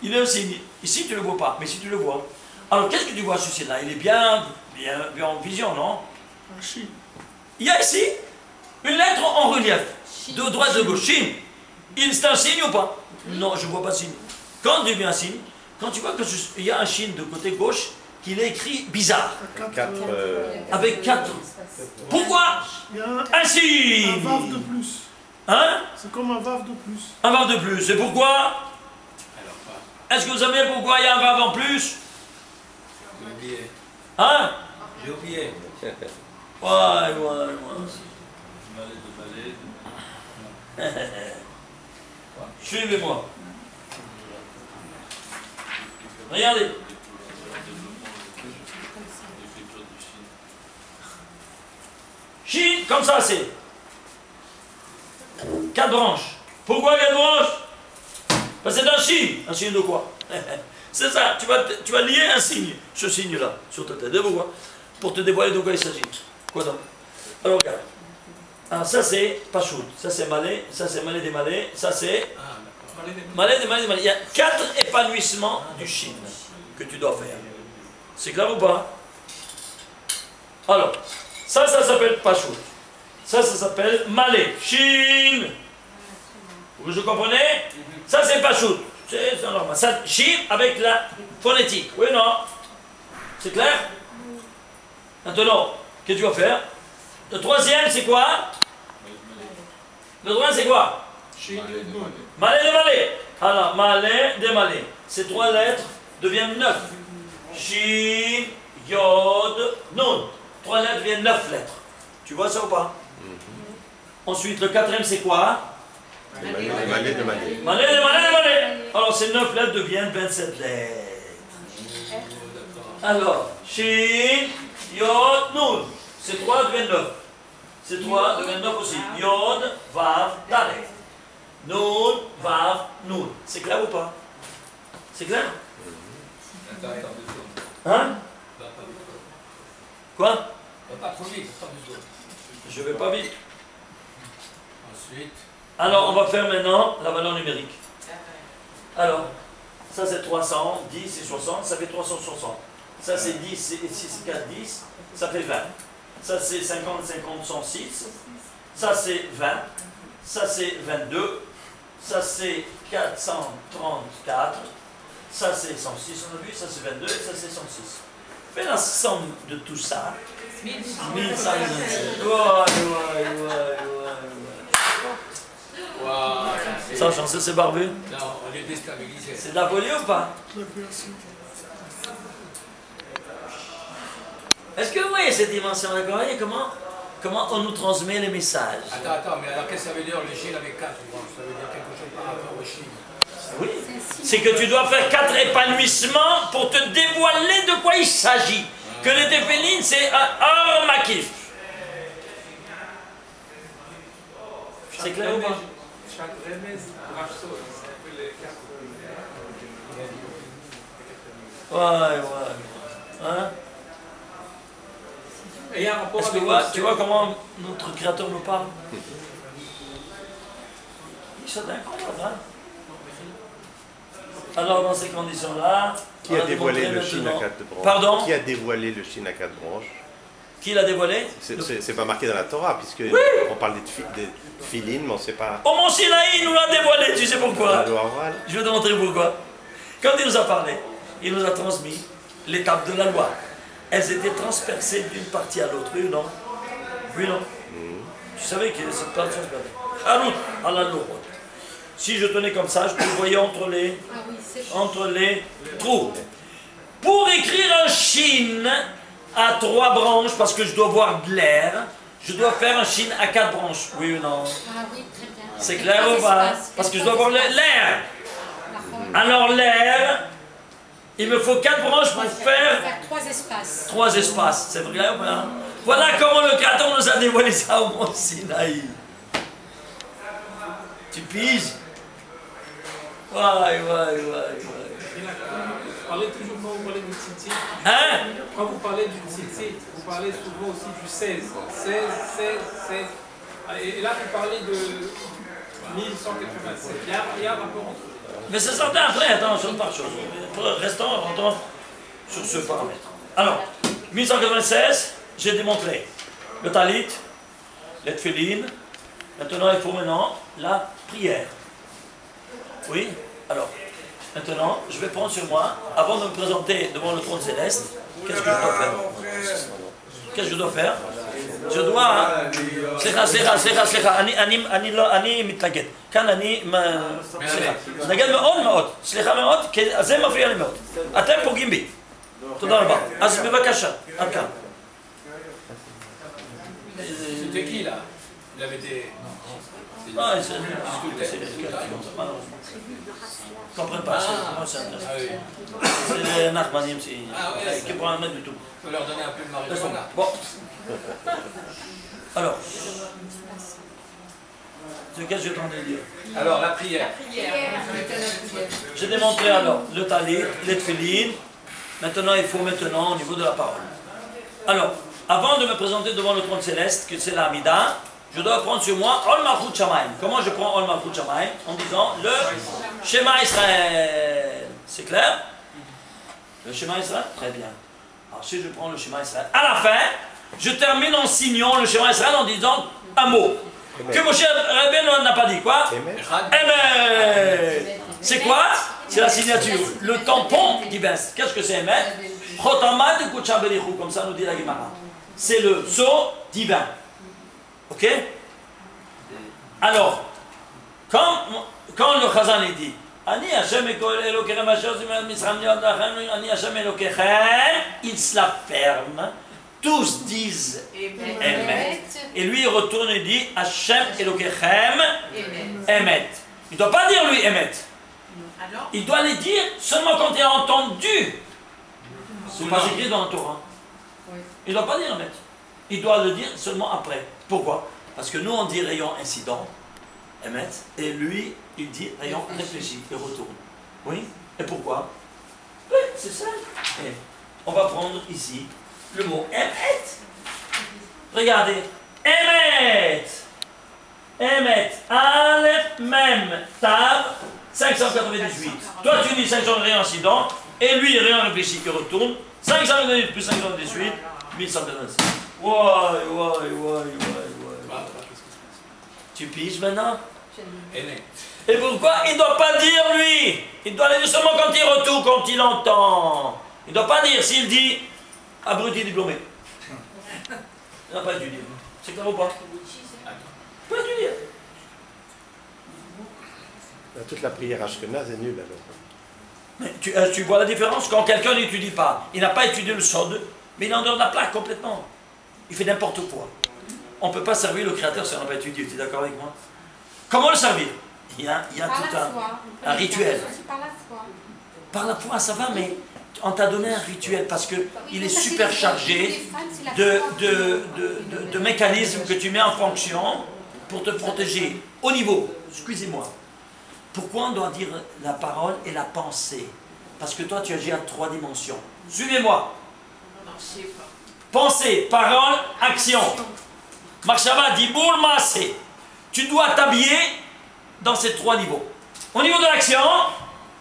[SPEAKER 1] il y a un signe. Ici, tu ne le vois pas, mais si tu le vois. Alors, qu'est-ce que tu vois sur celui-là? Il est bien en vision, non? Il y a ici une lettre en relief, de droite de gauche. Shin. C'est un signe ou pas? Non, je ne vois pas de signe. Quand tu vois un signe, quand tu vois qu'il y a un shin de côté gauche, qu'il est écrit bizarre. Avec 4. Pourquoi?
[SPEAKER 9] Il y a
[SPEAKER 1] un signe.
[SPEAKER 9] Un vav de plus.
[SPEAKER 1] Hein?
[SPEAKER 9] C'est comme un vav de plus.
[SPEAKER 1] Un vav de plus. Et pourquoi? Est-ce que vous savez pourquoi il y a un vav en plus?
[SPEAKER 2] J'ai oublié.
[SPEAKER 1] Hein?
[SPEAKER 2] J'ai oublié.
[SPEAKER 1] Ouais. Suivez-moi. Regardez. Chine, comme ça, c'est 4 branches. Pourquoi 4 branches? Parce que c'est un signe. Un signe de quoi? C'est ça, tu vas lier un signe, ce signe-là, sur ta tête. Pourquoi? Pour te dévoiler de quoi il s'agit. Quoi donc? Alors regarde. Alors ça c'est Pachout, ça c'est Malais, ça c'est Malais des Malais, ça c'est Malais des Malais des Malais. Il y a 4 épanouissements du Shin que tu dois faire. C'est clair ou pas? Alors, ça s'appelle Pachout. Ça s'appelle Malais. Shin. Vous comprenez? Ça c'est Pachout. C'est normal. Ça, Shin avec la phonétique. Oui, non? C'est clair? Maintenant, qu'est-ce que tu vas faire? Le troisième, c'est quoi? Le troisième, c'est quoi? Malais de Malais. Alors, Malais de Malais. Ces 3 lettres deviennent 9. Shin, Yod, Nun. 3 lettres deviennent 9 lettres. Tu vois ça ou pas? Ensuite, le 4e, c'est quoi?
[SPEAKER 6] de Mané.
[SPEAKER 1] Mané. Alors ces 9 lettres deviennent 27 lettres. Alors, Shin, Yod, Nun. Ces 3 deviennent 9. Ces 3 deviennent 9 aussi. Yod, Vav, Dalet. Nun, Vav, Nun. C'est clair ou pas? C'est clair? Hein? Quoi?
[SPEAKER 2] Pas trop vite, attends 2 secondes.
[SPEAKER 1] Je vais pas vite.
[SPEAKER 2] Ensuite,
[SPEAKER 1] Alors, on va faire maintenant la valeur numérique. Alors, ça c'est 300, 10 et 60, ça fait 360. Ça c'est 10 et 6 et 4, 10, ça fait 20. Ça c'est 50, 50, 106. Ça c'est 20. Ça c'est 22. Ça c'est 434. Ça c'est 106, on a vu. Ça c'est 22 et ça c'est 106. Fais la somme de tout ça. 1127.
[SPEAKER 2] waouh,
[SPEAKER 1] Ça, j'en sais, c'est barbu.
[SPEAKER 2] non, on est déstabilisé.
[SPEAKER 1] C'est de la volée ou pas? Est-ce que vous voyez cette dimension-là? Vous voyez comment on nous transmet les messages?
[SPEAKER 2] Attends, mais alors qu'est-ce que ça veut dire le Chine avec 4 branches? Ça veut dire quelque chose par rapport au Chine?
[SPEAKER 1] Oui. C'est que tu dois faire 4 épanouissements pour te dévoiler de quoi il s'agit. Que le téphéline, c'est un or makif. C'est clair ou pas?
[SPEAKER 8] Chaque remède, Rachso, c'est un peu les 4.
[SPEAKER 1] Ouais. Hein?
[SPEAKER 8] Et il y a un rapport
[SPEAKER 1] Est-ce que
[SPEAKER 8] avec
[SPEAKER 1] tu vois comment notre Créateur nous parle? C'est incroyable, hein? Alors, dans ces conditions-là,
[SPEAKER 6] Qui a dévoilé le Chine à 4 branches?
[SPEAKER 1] Pardon?
[SPEAKER 6] Qui a dévoilé le Chine à 4 branches?
[SPEAKER 1] Qui l'a dévoilé?
[SPEAKER 6] C'est pas marqué dans la Torah, puisque on parle des filines, mais on ne sait pas.
[SPEAKER 1] Au Mont Sinaï, il nous l'a dévoilé, tu sais pourquoi?
[SPEAKER 6] La loi orale.
[SPEAKER 1] Je vais te montrer pourquoi. Quand il nous a parlé, il nous a transmis l'étape de la loi. Elles étaient transpercées d'une partie à l'autre, oui ou non? Oui ou non? Tu savais que cette partie transpercée. Alors, à la loi. Si je tenais comme ça, je te voyais entre les trous. Pour écrire un Chine à 3 branches, parce que je dois voir de l'air, je dois faire un Chine à 4 branches. Oui ou non?
[SPEAKER 4] Ah oui, très bien.
[SPEAKER 1] C'est clair ou pas? Parce que je dois voir l'air. Alors l'air, il me faut 4 branches pour faire
[SPEAKER 4] 3 espaces.
[SPEAKER 1] 3 espaces. C'est vrai ou pas? Voilà comment le Créateur nous a dévoilé ça au Mont Sinaï. Tu piges? Ouais.
[SPEAKER 8] Vous parlez toujours quand vous parlez du tzitzit.
[SPEAKER 1] Hein?
[SPEAKER 8] Quand vous parlez du tzitzit, vous parlez souvent aussi du 16. 16. Et là, vous parlez de 1187. Il y a un rapport entre eux.
[SPEAKER 1] Mais c'est certain, après, attends, chose par chose. Rentrons sur ce paramètre. Alors, 1196, j'ai démontré le talit, les tfélines. Maintenant, il faut la prière. Oui? Alors, maintenant, je vais prendre sur moi, avant de me présenter devant le trône céleste, qu'est-ce que je dois faire? Qu'est-ce que je dois faire? Je dois... סליחה, אני מתנגד. כאן אני... מתנגד מאוד. סליחה מאוד, כי זה מפריע לי מאוד. אתם פוגעים בי. תודה רבה. אז בבקשה, עד כאן.
[SPEAKER 2] C'était qui là? Il avait des.
[SPEAKER 1] Ah, c'est comprends pas, c'est les Nachmanim qui prennent un mètre du tout.
[SPEAKER 2] Il faut leur donner un peu de marijuana.
[SPEAKER 1] Bon. Alors, c'est qu'est-ce que je t'en ai dit?
[SPEAKER 2] Alors, la prière.
[SPEAKER 1] J'ai démontré alors le talit, les tfélines. Maintenant, il faut au niveau de la parole. Alors, avant de me présenter devant le trône céleste, que c'est l'Amida, je dois prendre sur moi Ol Malchut Shamayim. Comment je prends Ol Malchut Shamayim? En disant le Shema Israël. C'est clair? Le Shema Israël? Très bien. Alors si je prends le Shema Israël, à la fin, je termine en signant le Shema Israël en disant un mot. Amen. Que Moshe Rabbeinu n'a pas dit. Quoi? Amen. C'est quoi? C'est la signature. Le tampon divin. Qu'est-ce que c'est Amen? Chotamad Kucha Berichou, comme ça nous dit la Gemara. C'est le sceau divin. Ok? Alors, quand le Chazan dit Ani Hashem Elokechem Asher Zimet Mitzrayim Yod Lachem Ani Hashem Elokechem, il se la ferme tous disent
[SPEAKER 3] Emet.
[SPEAKER 1] Emet. Et lui, il retourne et dit Hachem Elokechem Emet. Il ne doit pas dire lui Emet.
[SPEAKER 3] Alors,
[SPEAKER 1] Il doit les dire seulement quand il a entendu. C'est pas écrit dans la Torah. Il ne doit pas dire Emet. Il doit le dire seulement après. Pourquoi? Parce que nous, on dit rayon incident, Emet, et lui, il dit rayon réfléchi, il retourne. Oui? Et pourquoi? Oui, c'est ça. Et on va prendre ici le mot Emet. Regardez. Emet. Emet. Aleph, Mem, Tav, 598. Toi, tu dis 500 rayon incident, et lui, rayon réfléchi, il retourne. 598 plus 518, 1186. Ouais. Tu piges maintenant? Et pourquoi il ne doit pas dire lui? Il doit le dire seulement quand il retourne, quand il entend. Il ne doit pas dire s'il dit abruti diplômé. Il n'a pas étudié. C'est clair ou pas? Il peut étudier.
[SPEAKER 6] Toute la prière ashkénaze est nulle alors.
[SPEAKER 1] Mais tu vois la différence? Quand quelqu'un n'étudie pas, il n'a pas étudié le sod, mais il est en dehors de la plaque complètement. Il fait n'importe quoi. On ne peut pas servir le Créateur si on n'a pas étudié. Tu es d'accord avec moi? Comment le servir? Il y a tout un rituel.
[SPEAKER 4] Par la foi.
[SPEAKER 1] Par la foi, ça va, mais on t'a donné un rituel parce qu'il est super chargé de mécanismes que tu mets en fonction pour te protéger. Au niveau, excusez-moi, pourquoi on doit dire la parole et la pensée? Parce que toi, tu agis à 3 dimensions. Suivez-moi.
[SPEAKER 3] non, je sais pas.
[SPEAKER 1] Pensée, parole, action. Marshava dit boule massé. Tu dois t'habiller dans ces 3 niveaux. Au niveau de l'action,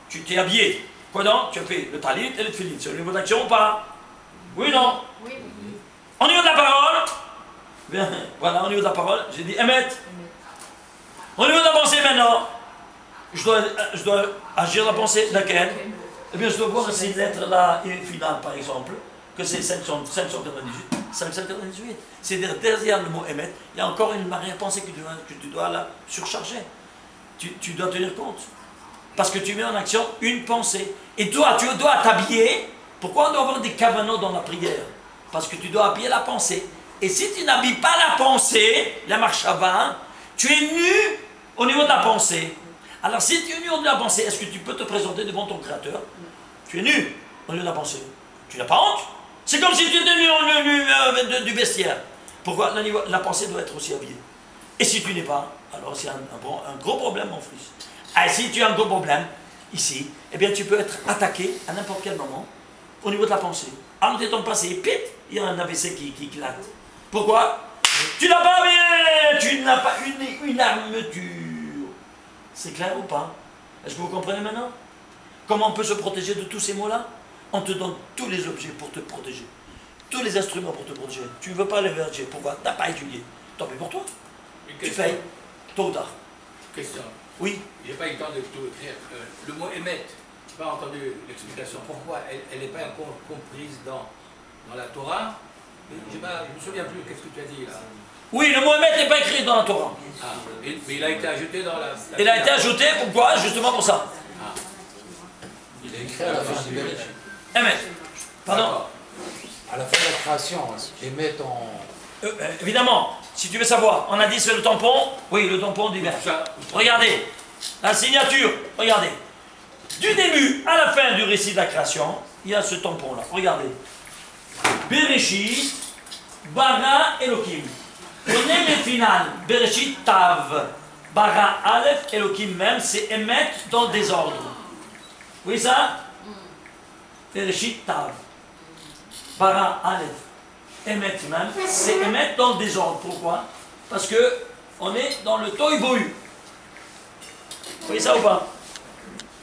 [SPEAKER 1] tu t'es habillé. Quoi donc? Tu as fait le talit et le tefillin. C'est au niveau de l'action ou pas? Oui ou non?
[SPEAKER 4] Oui.
[SPEAKER 1] Au niveau de la parole, bien, voilà, au niveau de la parole, j'ai dit émettre. Au niveau de la pensée maintenant, je dois agir la pensée, laquelle? Eh bien, je dois voir ces lettres-là finales, par exemple, que c'est 598. 598. C'est derrière le mot émettre, il y a encore une arrière-pensée que tu dois là surcharger. Tu dois tenir compte. Parce que tu mets en action une pensée. Et toi, tu dois t'habiller. Pourquoi on doit avoir des cavanos dans la prière? Parce que tu dois habiller la pensée. Et si tu n'habilles pas la pensée, la marchava, tu es nu au niveau de la pensée. Alors si tu es nu au niveau de la pensée, est-ce que tu peux te présenter devant ton Créateur? Tu es nu au niveau de la pensée. Tu n'as pas honte? C'est comme si tu étais nu du bestiaire. Pourquoi? La pensée doit être aussi habillée. Et si tu n'es pas, alors c'est un gros problème, mon fils. Ah, si tu as un gros problème, ici, eh bien tu peux être attaqué à n'importe quel moment au niveau de la pensée. Alors tu ton passé, pit, il y a un AVC qui éclate. Pourquoi? Tu n'as pas bien, tu n'as pas une armature. C'est clair ou pas? Est-ce que vous comprenez maintenant? Comment on peut se protéger de tous ces mots-là? On te donne tous les objets pour te protéger. Tous les instruments pour te protéger. Tu ne veux pas les verger. Pourquoi? Tu n'as pas étudié. Tant pis pour toi. Tu payes, tôt ou tard.
[SPEAKER 2] Question.
[SPEAKER 1] Oui.
[SPEAKER 2] J'ai pas eu le temps de tout écrire. Le mot émettre, je n'ai pas entendu l'explication. Pourquoi elle n'est pas encore comprise dans la Torah? Je ne me souviens plus. Qu'est-ce que tu as dit là?
[SPEAKER 1] Oui, le mot émettre n'est pas écrit dans la Torah.
[SPEAKER 2] Ah, mais il a été ajouté dans la
[SPEAKER 1] Il a été ajouté, pourquoi? Justement pour ça.
[SPEAKER 2] Ah.
[SPEAKER 7] Il est écrit à la fin du Bereshit.
[SPEAKER 1] Émettre. Pardon?
[SPEAKER 7] À la fin de la création, émettre en...
[SPEAKER 1] Évidemment, si tu veux savoir, on a dit c'est le tampon. Oui, le tampon du verbe. Regardez, la signature, regardez. Du début à la fin du récit de la création, il y a ce tampon-là. Regardez. Bereshit, Bara Elohim. Prenez les finales. Bereshit Tav. Bara Aleph, Elohim même, c'est émettre dans le désordre. Vous voyez ça? Bereshit Tav. Bara Aleph. Émettre même, c'est émettre dans le désordre. Pourquoi? Parce que on est dans le tohu-bohu. Vous voyez ça ou pas?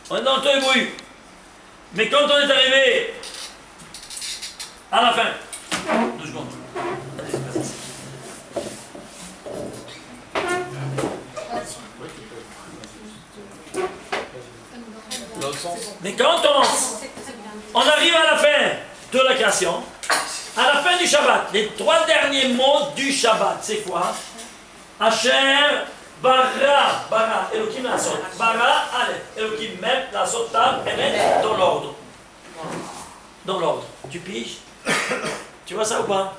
[SPEAKER 1] On est dans le tohu-bohu. Mais quand on est arrivé à la fin, 2 secondes. Mais quand on arrive à la fin de la création, à la fin du Shabbat, les 3 derniers mots du Shabbat, c'est quoi? Asher, Bara, Elohim la sot. Bara, Aleph, Elohim même la sot, Tav, dans l'ordre. Dans l'ordre. Tu piges? Tu vois ça ou pas?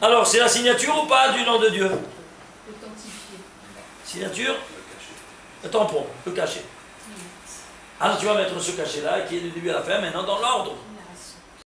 [SPEAKER 1] Alors, c'est la signature ou pas du nom de Dieu?
[SPEAKER 3] Authentifié.
[SPEAKER 1] Signature, le tampon, le cachet. Alors tu vas mettre ce cachet-là qui est du début à la fin, maintenant dans l'ordre.